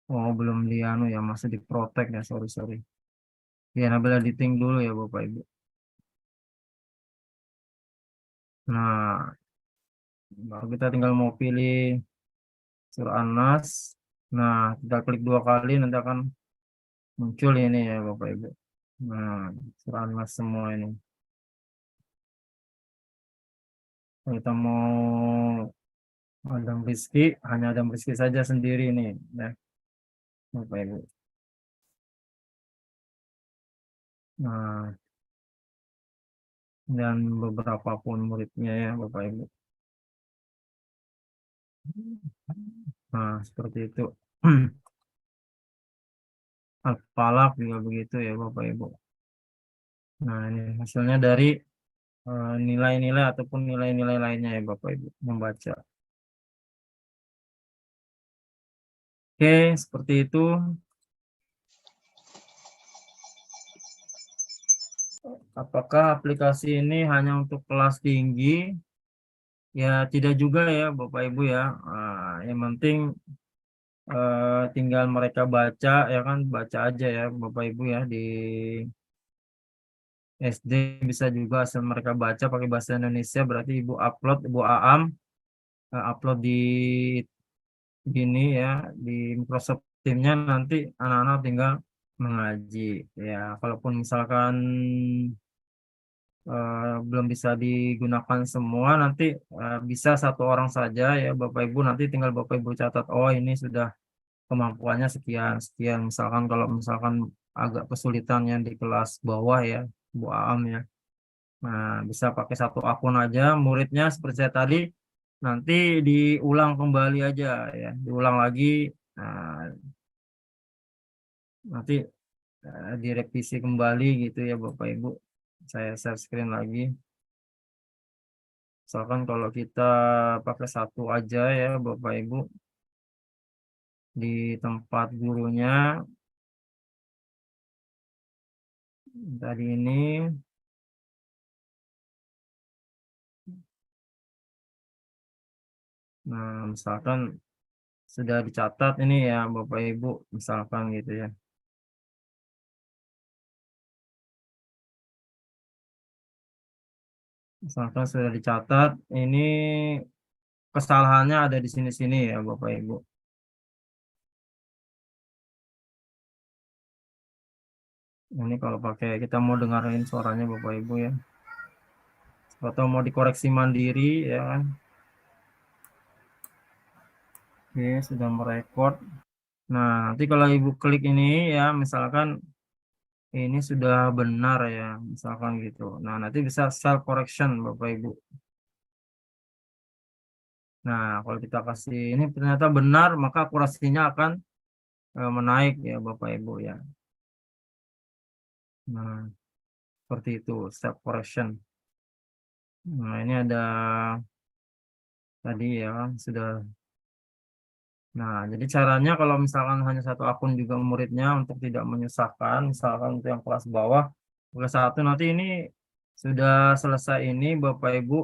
Oh, belum di anu ya, masih diprotek ya, sorry. Ya, Nabila editing dulu ya Bapak Ibu. Nah, baru kita tinggal mau pilih surah ANAS. Nah, kita klik 2 kali nanti akan muncul ini ya Bapak Ibu. Nah, surah ANAS semua ini. Kalau kita mau Adam Rizky, hanya Adam Rizky saja sendiri nih ya Bapak Ibu. Nah, dan beberapa pun muridnya ya Bapak Ibu. Nah, seperti itu. Al-Falaq juga begitu ya Bapak Ibu. Nah, ini hasilnya dari nilai-nilai ataupun nilai-nilai lainnya ya Bapak Ibu membaca. Oke, seperti itu. Apakah aplikasi ini hanya untuk kelas tinggi? Ya, tidak juga ya Bapak Ibu ya. Yang penting tinggal mereka baca ya kan, baca aja ya Bapak Ibu ya. Di SD bisa juga asal mereka baca pakai bahasa Indonesia, berarti Ibu Aam upload di gini ya di Microsoft Teams-nya, nanti anak-anak tinggal mengaji ya. Kalaupun misalkan belum bisa digunakan semua, nanti bisa satu orang saja ya Bapak Ibu, nanti tinggal Bapak Ibu catat, oh ini sudah kemampuannya sekian sekian. Misalkan kalau misalkan agak kesulitan yang di kelas bawah ya Bu Aam ya, nah bisa pakai satu akun aja muridnya seperti saya tadi, nanti diulang kembali aja ya, diulang lagi. Nah, nanti direvisi kembali gitu ya Bapak Ibu. Saya share screen lagi. Misalkan kalau kita pakai satu aja ya Bapak Ibu, di tempat gurunya tadi ini. Nah, misalkan sudah dicatat ini ya Bapak Ibu, misalkan gitu ya. Misalkan sudah dicatat, ini kesalahannya ada di sini-sini ya Bapak Ibu. Ini kalau pakai kita mau dengerin suaranya Bapak Ibu ya. Atau mau dikoreksi mandiri ya kan. Oke, sudah merekod. Nah, nanti kalau Ibu klik ini ya, misalkan ini sudah benar ya, misalkan gitu. Nah, nanti bisa self correction Bapak Ibu. Nah, kalau kita kasih ini ternyata benar, maka akurasinya akan menaik ya Bapak Ibu ya. Nah, seperti itu self correction. Nah, ini ada tadi ya sudah. Nah, jadi caranya kalau misalkan hanya satu akun juga muridnya, untuk tidak menyusahkan, misalkan untuk yang kelas bawah, kelas 1 nanti ini sudah selesai ini Bapak Ibu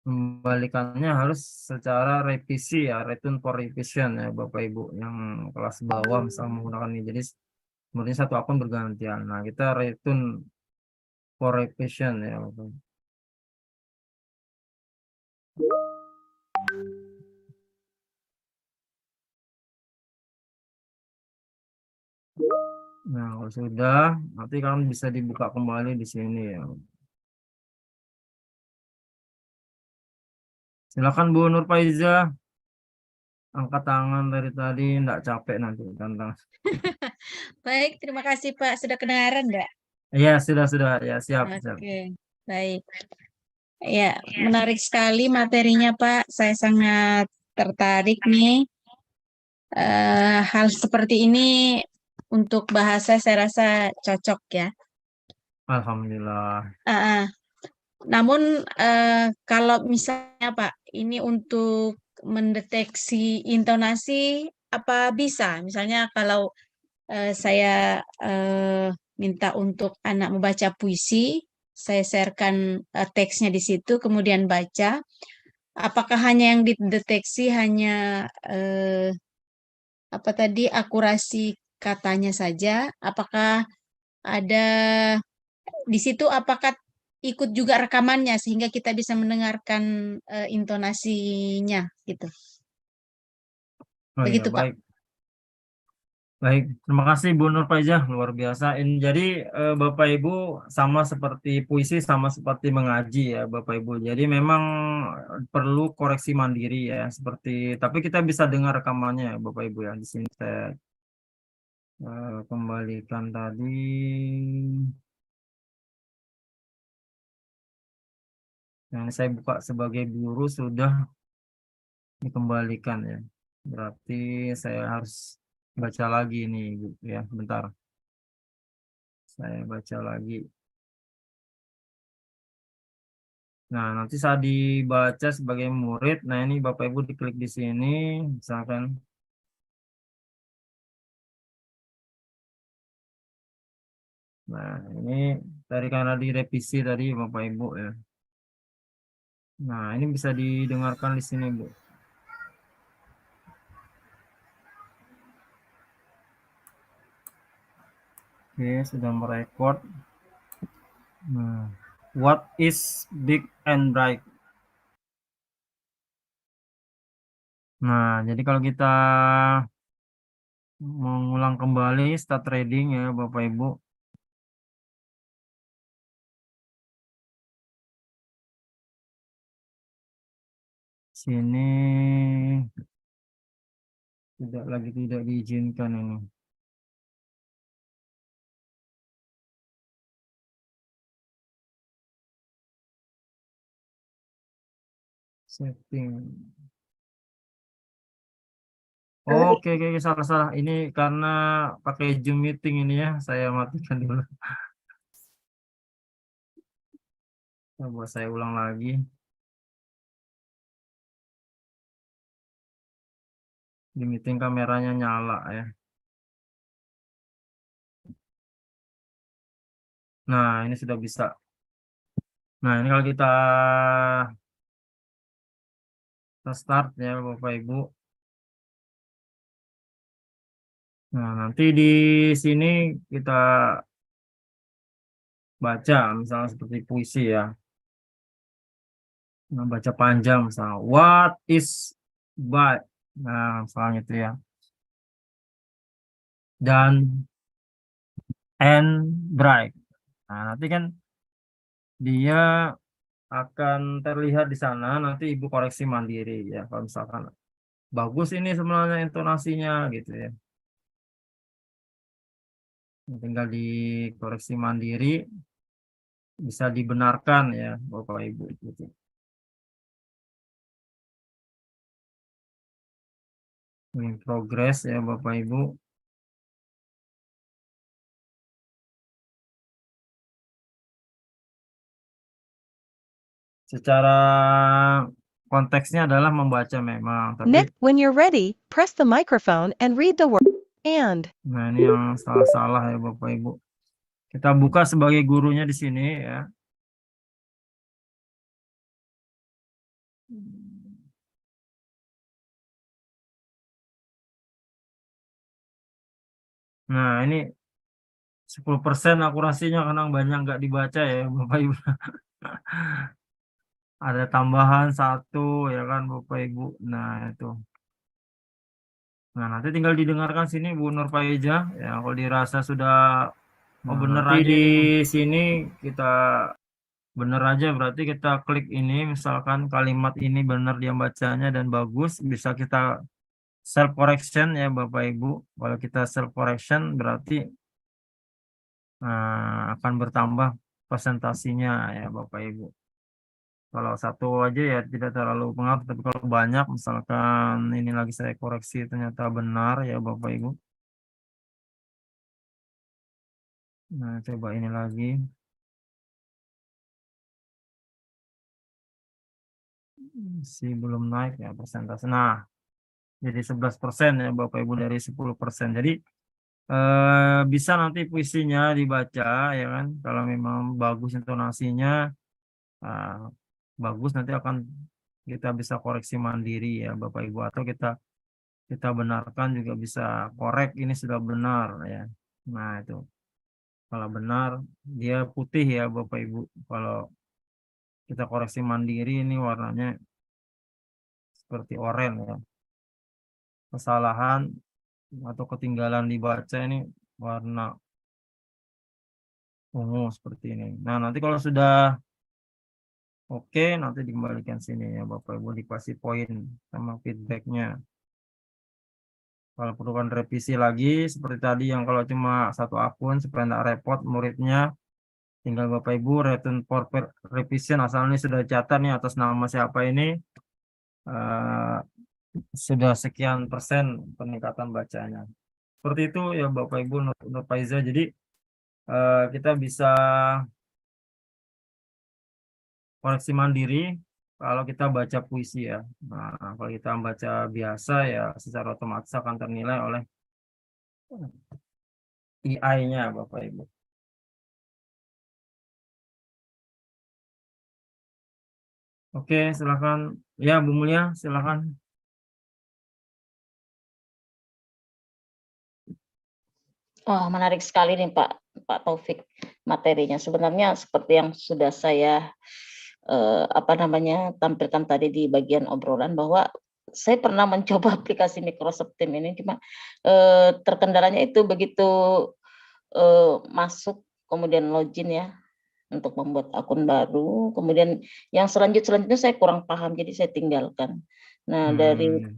Membalikannya harus secara revisi ya, return for revision ya Bapak Ibu yang kelas bawah misalnya menggunakan ini. Jadi kemudian satu akun bergantian. Nah, kita return for revision ya Bapak Ibu. Nah, kalau sudah, nanti kalian bisa dibuka kembali di sini ya. Silakan Bu Nur Faiza. Angkat tangan dari tadi, enggak capek nanti tantang. Baik, terima kasih Pak. Sudah kedengaran enggak? Iya, sudah ya, siap. Oke, baik. Ya, menarik sekali materinya Pak. Saya sangat tertarik nih. Hal seperti ini untuk bahasa saya rasa cocok ya. Alhamdulillah. Namun kalau misalnya Pak, ini untuk mendeteksi intonasi apa bisa? Misalnya kalau saya minta untuk anak membaca puisi, saya sharekan teksnya di situ, kemudian baca. Apakah hanya yang dideteksi hanya apa tadi akurasi katanya saja? Apakah ada di situ? Apakah ikut juga rekamannya sehingga kita bisa mendengarkan intonasinya gitu? Oh iya, Begitu Pak. baik. Baik, terima kasih Bu Nur Faiza, luar biasa. Jadi Bapak Ibu sama seperti puisi, sama seperti mengaji ya Bapak Ibu. Jadi memang perlu koreksi mandiri ya, tapi kita bisa dengar rekamannya ya Bapak Ibu ya. Di sini saya kembalikan tadi. Yang saya buka sebagai guru sudah dikembalikan ya. Berarti saya harus baca lagi nih ya, bentar. Saya baca lagi. Nah, nanti saat dibaca sebagai murid, nah ini Bapak Ibu diklik di sini, misalkan. Nah, ini karena direvisi tadi Bapak Ibu ya. Nah, ini bisa didengarkan di sini, Bu. Oke, sudah merekod. Nah, what is big and bright? Nah, jadi kalau kita mengulang kembali start reading ya Bapak Ibu. Sini tidak diizinkan ini. Setting. Oke, salah. Ini karena pakai Zoom meeting ini ya, saya matikan dulu. Coba saya ulang lagi. Di meeting kameranya nyala ya. Nah, ini sudah bisa. Nah, ini kalau kita start ya Bapak Ibu. Nah, nanti di sini kita baca misalnya seperti puisi ya. Nah, baca panjang misalnya. What is bright? Nah, misalnya itu ya. Dan and bright. Nah, nanti kan dia akan terlihat di sana. Nanti Ibu koreksi mandiri ya. Kalau misalkan bagus ini sebenarnya intonasinya gitu ya. Tinggal dikoreksi mandiri. Bisa dibenarkan ya Bapak Ibu gitu. Ini progress ya Bapak Ibu. Secara konteksnya adalah membaca memang, tapi Next, when you're ready, press the microphone and read the word and. nah ini yang salah ya Bapak Ibu. Kita buka sebagai gurunya di sini ya. Nah, ini 10% akurasinya karena banyak nggak dibaca ya Bapak Ibu. Ada tambahan 1 ya kan Bapak Ibu. Nah, itu. Nah, nanti tinggal didengarkan sini Bu Nur Faiza ya, kalau dirasa sudah bener nanti aja di nih. sini kita Bener aja berarti kita klik ini, misalkan kalimat ini benar dia bacanya dan bagus, bisa kita self correction ya Bapak Ibu. Kalau kita self correction berarti akan bertambah presentasinya ya Bapak Ibu. Kalau 1 aja ya tidak terlalu pengaruh, tapi kalau banyak misalkan ini lagi saya koreksi ternyata benar ya Bapak Ibu. Nah, coba ini lagi. Belum naik ya persentase. Nah, jadi 11% ya Bapak Ibu dari 10%. Jadi bisa nanti puisinya dibaca ya kan. Kalau memang bagus intonasinya, bagus, nanti akan kita bisa koreksi mandiri ya Bapak Ibu, atau kita benarkan juga bisa, korek ini sudah benar ya. Nah, itu kalau benar dia putih ya Bapak Ibu. Kalau kita koreksi mandiri ini warnanya seperti oranye ya. Kesalahan atau ketinggalan dibaca ini warna ungu seperti ini. Nah, nanti kalau sudah oke, nanti dikembalikan sini ya Bapak Ibu, dikasih poin sama feedbacknya. Kalau perlukan revisi lagi seperti tadi yang kalau cuma 1 akun supaya tidak repot muridnya, tinggal Bapak Ibu return for revision, asal ini sudah catat nih atas nama siapa ini, sudah sekian persen peningkatan bacanya. Seperti itu ya Bapak Ibu Nur Faiza. Jadi kita bisa koreksi mandiri kalau kita baca puisi ya. Nah, kalau kita baca biasa ya secara otomatis akan ternilai oleh AI-nya Bapak Ibu. Oke, silakan. Ya, Bu Mulia, silakan. Wah, menarik sekali nih Pak Taufik materinya. Sebenarnya seperti yang sudah saya tampilkan tadi di bagian obrolan, bahwa saya pernah mencoba aplikasi Microsoft Teams ini, cuma terkendalanya itu begitu masuk kemudian login ya untuk membuat akun baru, kemudian yang selanjutnya saya kurang paham, jadi saya tinggalkan. Nah, dari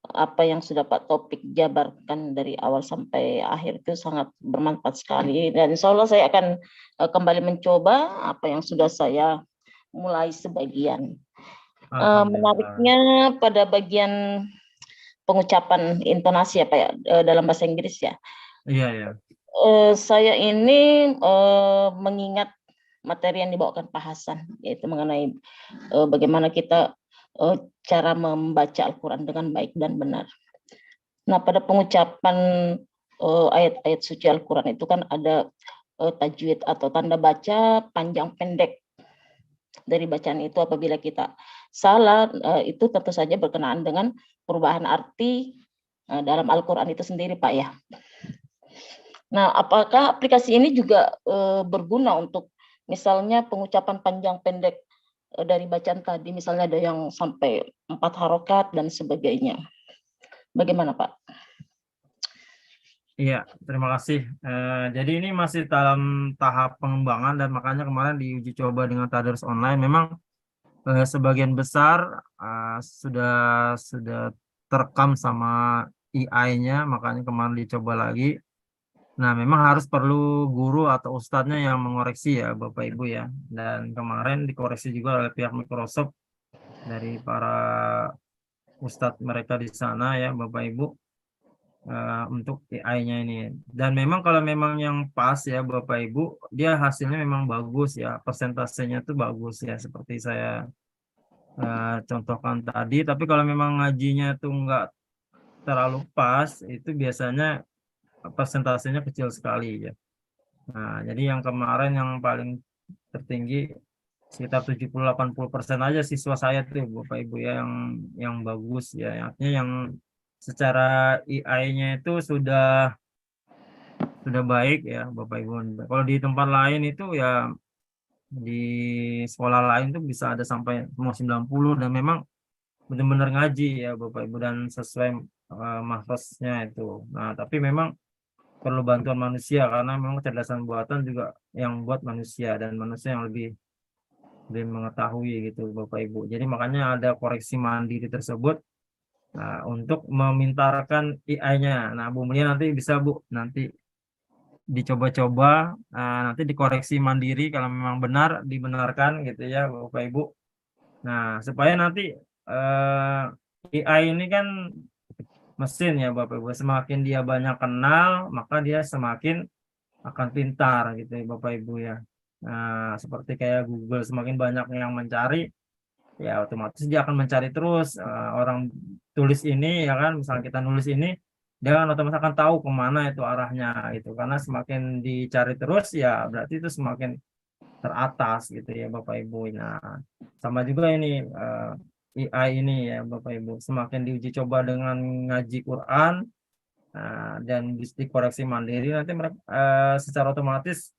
apa yang sudah Pak Taufik jabarkan dari awal sampai akhir itu sangat bermanfaat sekali, dan insya Allah saya akan kembali mencoba apa yang sudah saya mulai sebagian. Menariknya pada bagian pengucapan intonasi ya Pak ya, dalam bahasa Inggris ya. Iya, ya. Saya ini mengingat materi yang dibawakan Pak Hasan, yaitu mengenai bagaimana kita cara membaca Al-Quran dengan baik dan benar. Nah, pada pengucapan ayat-ayat suci Al-Quran itu kan ada tajwid atau tanda baca panjang pendek dari bacaan itu. Apabila kita salah, itu tentu saja berkenaan dengan perubahan arti dalam Al-Quran itu sendiri Pak ya. Nah, apakah aplikasi ini juga berguna untuk misalnya pengucapan panjang pendek dari bacaan tadi, misalnya ada yang sampai 4 harokat dan sebagainya. Bagaimana Pak? Iya, terima kasih. Jadi ini masih dalam tahap pengembangan dan makanya kemarin diuji coba dengan Tadarus online. Memang sebagian besar sudah terekam sama AI-nya, makanya kemarin dicoba lagi. Nah, memang harus perlu guru atau ustadznya yang mengoreksi ya Bapak Ibu ya. Dan kemarin dikoreksi juga oleh pihak Microsoft dari para ustadz mereka di sana ya Bapak Ibu, untuk AI-nya ini. Dan memang kalau memang yang pas ya Bapak Ibu, dia hasilnya memang bagus ya, persentasenya tuh bagus ya seperti saya contohkan tadi. Tapi kalau memang ngajinya tuh nggak terlalu pas, itu biasanya persentasenya kecil sekali ya. Nah, jadi yang kemarin yang paling tertinggi sekitar 70-80% aja siswa saya tuh Bapak Ibu ya yang bagus ya. Artinya yang secara AI-nya itu sudah sudah baik ya Bapak Ibu. Kalau di tempat lain itu ya di sekolah lain tuh bisa ada sampai mau 90 dan memang benar-benar ngaji ya Bapak Ibu dan sesuai makrosnya itu. Nah, tapi memang perlu bantuan manusia karena memang kecerdasan buatan juga yang buat manusia dan manusia yang lebih mengetahui gitu Bapak Ibu. Jadi makanya ada koreksi mandiri tersebut untuk memintarkan AI-nya. Nah, Bu Mulia nanti bisa Bu nanti dicoba-coba, nanti dikoreksi mandiri kalau memang benar dibenarkan gitu ya Bapak Ibu. Nah, supaya nanti AI ini kan mesin ya Bapak Ibu, semakin dia banyak kenal maka dia semakin akan pintar gitu ya Bapak Ibu ya. Nah, seperti kayak Google semakin banyak yang mencari ya otomatis dia akan mencari terus orang tulis ini ya kan, misalnya kita nulis ini dia kan otomatis akan tahu kemana itu arahnya itu, karena semakin dicari terus ya berarti itu semakin teratas gitu ya Bapak Ibu. Nah, sama juga ini AI ini ya Bapak Ibu, semakin diuji coba dengan ngaji Quran dan dikoreksi mandiri, nanti mereka secara otomatis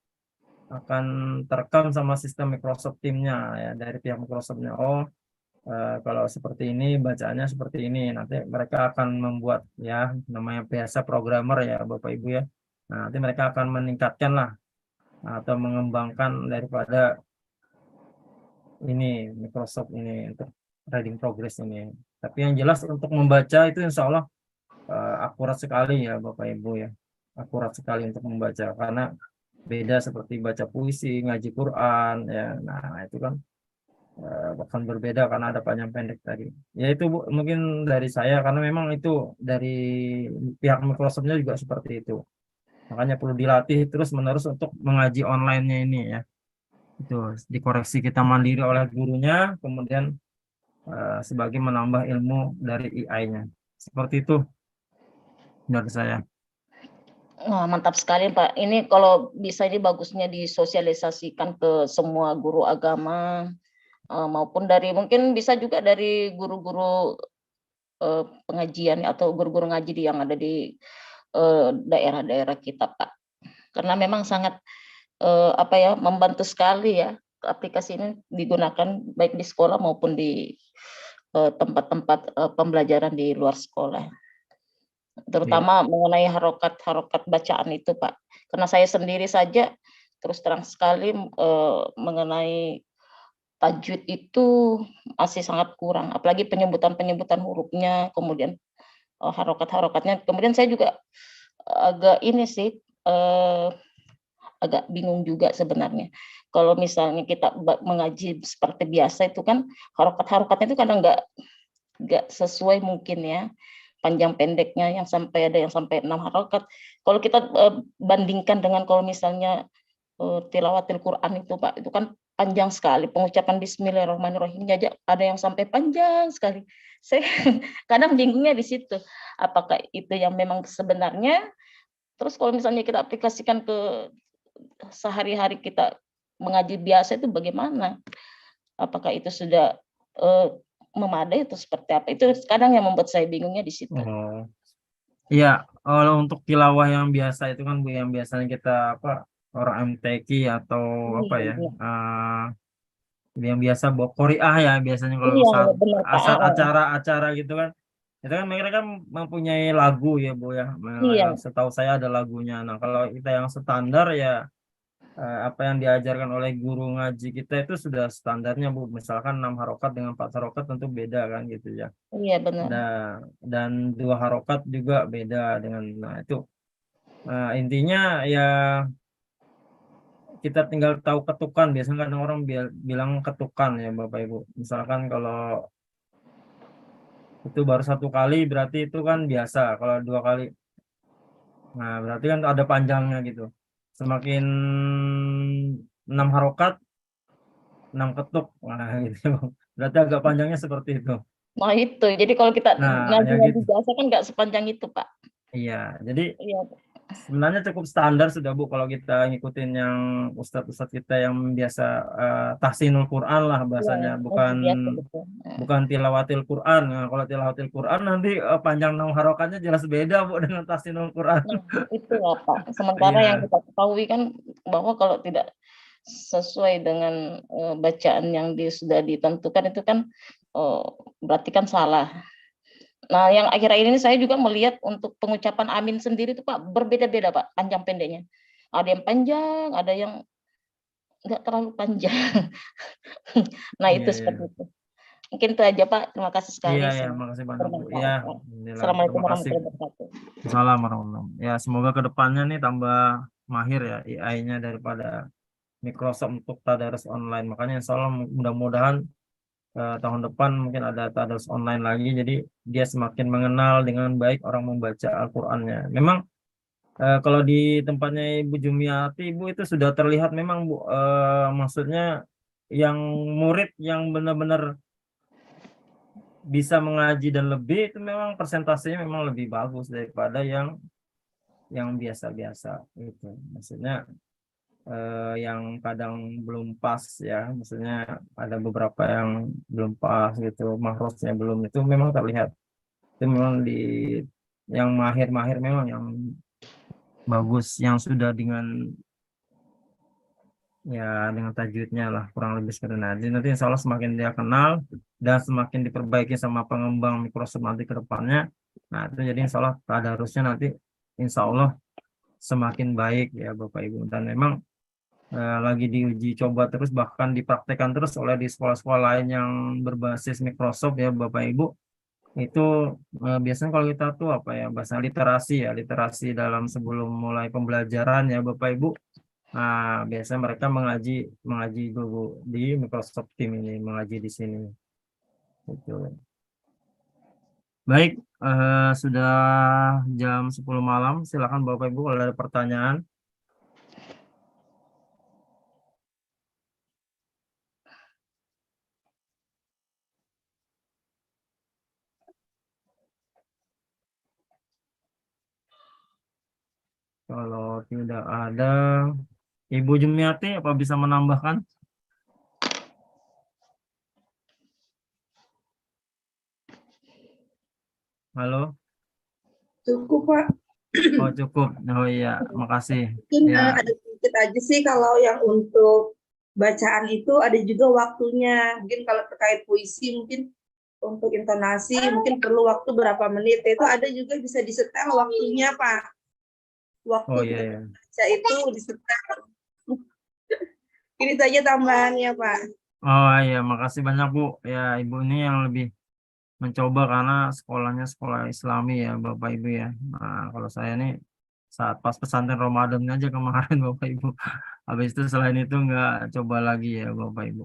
akan terekam sama sistem Microsoft Teams-nya ya, dari pihak Microsoft-nya. Kalau seperti ini bacaannya seperti ini, nanti mereka akan membuat ya namanya biasa programmer ya Bapak Ibu ya. Nah, nanti mereka akan meningkatkan lah atau mengembangkan daripada ini Microsoft ini untuk reading progress ini. Tapi yang jelas untuk membaca itu insya Allah akurat sekali ya Bapak Ibu ya, akurat sekali untuk membaca, karena beda seperti baca puisi, ngaji Quran ya. Nah, itu kan bahkan berbeda karena ada panjang pendek tadi. Ya itu Bu, mungkin dari saya karena memang itu dari pihak Microsoft-nya juga seperti itu. Makanya perlu dilatih terus-menerus untuk mengaji online-nya ini ya. Itu dikoreksi kita mandiri oleh gurunya, kemudian sebagai menambah ilmu dari AI-nya. Seperti itu menurut saya. Wah, mantap sekali Pak. Ini kalau bisa ini bagusnya disosialisasikan ke semua guru agama maupun dari mungkin bisa juga dari guru-guru pengajian atau guru-guru ngaji yang ada di daerah-daerah kita Pak. Karena memang sangat membantu sekali ya, aplikasi ini digunakan baik di sekolah maupun di tempat-tempat pembelajaran di luar sekolah. Terutama mengenai harokat-harokat bacaan itu Pak. Karena saya sendiri saja terus terang sekali mengenai tajwid itu masih sangat kurang, apalagi penyebutan-penyebutan hurufnya, kemudian harokat-harokatnya. Kemudian saya juga agak ini sih agak bingung juga sebenarnya. Kalau misalnya kita mengaji seperti biasa itu kan harokat-harokatnya itu kadang nggak sesuai mungkin ya, panjang pendeknya yang sampai ada yang sampai 6 harokat. Kalau kita bandingkan dengan kalau misalnya tilawatil Quran itu Pak, itu kan panjang sekali, pengucapan Bismillahirrahmanirrahimnya aja ada yang sampai panjang sekali. Saya kadang bingungnya di situ. Apakah itu yang memang sebenarnya? Terus kalau misalnya kita aplikasikan ke sehari-hari kita mengaji biasa itu bagaimana? Apakah itu sudah memadai atau seperti apa? Itu kadang yang membuat saya bingungnya di situ. Iya, kalau untuk tilawah yang biasa itu kan Bu, yang biasanya kita orang MTQ atau yang biasa bawa Qori'ah ya biasanya kalau saat acara-acara gitu kan. Itu kan mereka kan mempunyai lagu ya Bu ya. Yang setahu saya ada lagunya. Nah, kalau kita yang standar ya apa yang diajarkan oleh guru ngaji kita itu sudah standarnya Bu. Misalkan 6 harokat dengan 4 harokat tentu beda kan gitu ya. Iya benar. Dan 2 harokat juga beda dengan, nah itu intinya ya kita tinggal tahu ketukan. Biasanya kan orang bilang ketukan ya Bapak Ibu. Misalkan kalau itu baru 1 kali berarti itu kan biasa. Kalau 2 kali, nah berarti kan ada panjangnya gitu. Semakin 6 harokat 6 ketuk, nah gitu. Berarti agak panjangnya seperti itu. Nah itu, jadi kalau kita ngaji-ngaji biasa kan nggak sepanjang itu Pak. Iya, jadi sebenarnya cukup standar sudah Bu kalau kita ngikutin yang ustadz-ustadz kita yang biasa tahsinul Quran lah bahasanya, Ya, bukan biasa betul. bukan tilawatil Quran. Nah, kalau tilawatil Quran nanti panjang enam harokatnya jelas beda Bu dengan tahsinul Quran. Nah, itulah Pak. Sementara yang Iya, kita ketahui kan bahwa kalau tidak sesuai dengan bacaan yang sudah ditentukan itu kan berarti kan salah. Nah, yang akhir-akhir ini saya juga melihat untuk pengucapan amin sendiri itu Pak berbeda-beda Pak, panjang pendeknya. Ada yang panjang, ada yang nggak terlalu panjang. Nah, itu iya, iya. seperti itu. Mungkin itu aja Pak. Terima kasih Iya, sekali. ya, Semoga makasih banyak Bu. Iya, bermanfaat, Pak. alhamdulillah. Assalamualaikum Terima kasih. warahmatullahi wabarakatuh. Salam warahmatullahi. Ya, semoga ke depannya nih tambah mahir ya AI-nya daripada Microsoft untuk tadarus online. Makanya insya Allah mudah-mudahan tahun depan mungkin ada tadarus online lagi. Jadi dia semakin mengenal dengan baik orang membaca Al-Qur'annya. Memang kalau di tempatnya Ibu Jumiati, Ibu itu sudah terlihat memang Bu, maksudnya yang murid yang benar-benar bisa mengaji dan lebih itu memang persentasenya memang lebih bagus daripada yang biasa-biasa itu. Maksudnya yang kadang belum pas ya, maksudnya ada beberapa yang belum pas gitu, makrosnya belum, itu memang terlihat. Itu memang di yang mahir-mahir memang yang bagus, yang sudah dengan ya dengan tajwidnya lah kurang lebih seperti itu. Nanti insya Allah semakin dia kenal dan semakin diperbaiki sama pengembang Microsoft nanti ke depannya. Nah itu jadi insya Allah tadarusnya nanti insya Allah semakin baik ya Bapak Ibu. Dan memang lagi diuji coba terus, bahkan dipraktekkan terus oleh di sekolah-sekolah lain yang berbasis Microsoft ya Bapak Ibu. Itu biasanya kalau kita tuh apa ya, bahasa literasi ya, literasi dalam sebelum mulai pembelajaran ya Bapak Ibu. Nah, biasanya mereka mengaji dulu di Microsoft Team ini, mengaji di sini. Gitu. Baik, sudah jam 10 malam. Silakan Bapak Ibu kalau ada pertanyaan. Kalau tidak ada, Ibu Jumiati apa bisa menambahkan? Halo? Cukup, Pak. Oh cukup. Oh iya, makasih. Mungkin Ya, ada sedikit aja sih kalau yang untuk bacaan itu ada juga waktunya. Mungkin kalau terkait puisi mungkin untuk intonasi mungkin perlu waktu berapa menit. Itu ada juga bisa disetel waktunya, Pak. Waktu oh iya kita ya. baca itu disetel. Ini saja tambahannya, Pak. Oh iya, makasih banyak Bu. Ya, Ibu ini yang lebih mencoba karena sekolahnya sekolah Islami ya Bapak Ibu ya. Nah, kalau saya nih saat pas pesantren Ramadan aja kemarin Bapak Ibu. Habis itu selain itu nggak coba lagi ya Bapak Ibu.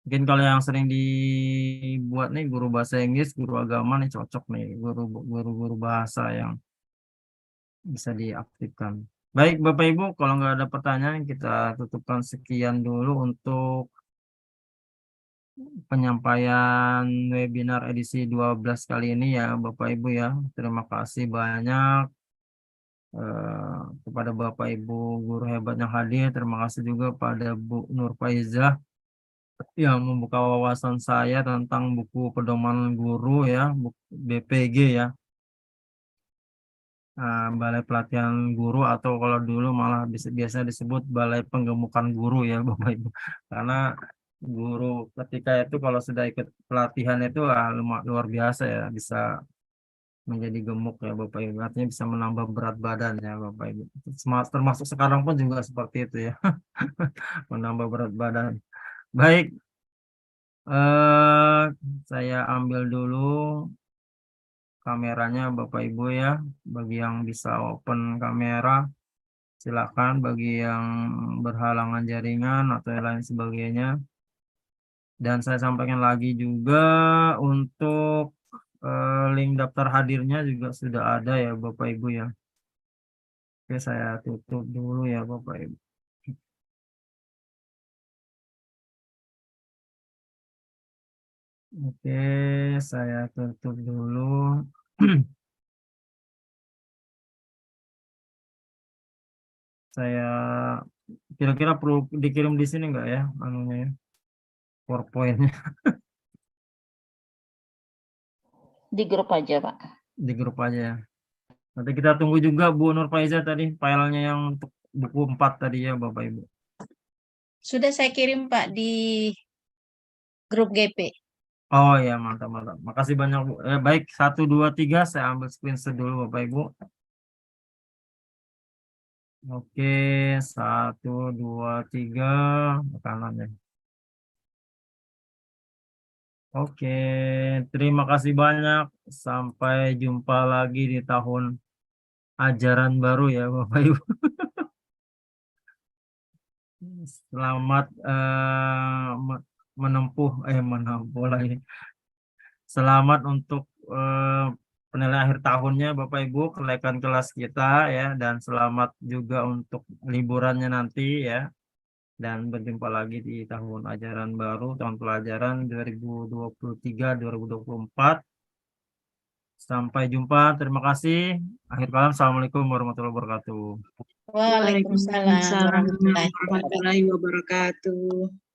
Mungkin kalau yang sering dibuat nih guru bahasa Inggris, guru agama nih cocok nih, guru bahasa yang bisa diaktifkan. Baik Bapak Ibu, kalau nggak ada pertanyaan kita tutupkan sekian dulu untuk penyampaian webinar edisi 12 kali ini ya Bapak Ibu ya. Terima kasih banyak kepada Bapak Ibu guru hebat yang hadir. Terima kasih juga pada Bu Nur Faizah yang membuka wawasan saya tentang buku pedoman guru ya, buku BPG ya. Balai Pelatihan Guru, atau kalau dulu malah biasa disebut Balai Penggemukan Guru ya Bapak Ibu. Karena guru ketika itu kalau sudah ikut pelatihan itu luar biasa ya, bisa menjadi gemuk ya Bapak Ibu. Artinya bisa menambah berat badan ya Bapak Ibu. Termasuk sekarang pun juga seperti itu ya. Menambah berat badan. Baik, saya ambil dulu kameranya Bapak Ibu ya. Bagi yang bisa open kamera, silakan. Bagi yang berhalangan jaringan atau yang lain sebagainya. Dan saya sampaikan lagi juga untuk link daftar hadirnya juga sudah ada ya Bapak Ibu ya. Oke, saya tutup dulu ya Bapak Ibu. Oke, saya tutup dulu. Saya kira-kira perlu dikirim di sini nggak ya anunya ya, PowerPoint-nya Di grup aja, Pak. di grup aja ya. Nanti kita tunggu juga Bu Nur Faiza tadi filenya yang untuk buku 4 tadi ya Bapak Ibu. Sudah saya kirim Pak di grup GP. Oh ya, mantap mantap. Makasih banyak Bu. Baik, 1 2 3 saya ambil screenshot dulu Bapak Ibu. Oke, 1 2 3 kanan ya. Oke, terima kasih banyak. Sampai jumpa lagi di tahun ajaran baru ya Bapak Ibu. Selamat menempuh lagi. Selamat untuk penilaian akhir tahunnya Bapak Ibu, kenaikan kelas kita ya, dan selamat juga untuk liburannya nanti ya. Dan berjumpa lagi di tahun ajaran baru, tahun pelajaran 2023-2024. Sampai jumpa, terima kasih. Akhir kalam, Assalamualaikum warahmatullahi wabarakatuh. Waalaikumsalam warahmatullahi wabarakatuh. warahmatullahi wabarakatuh.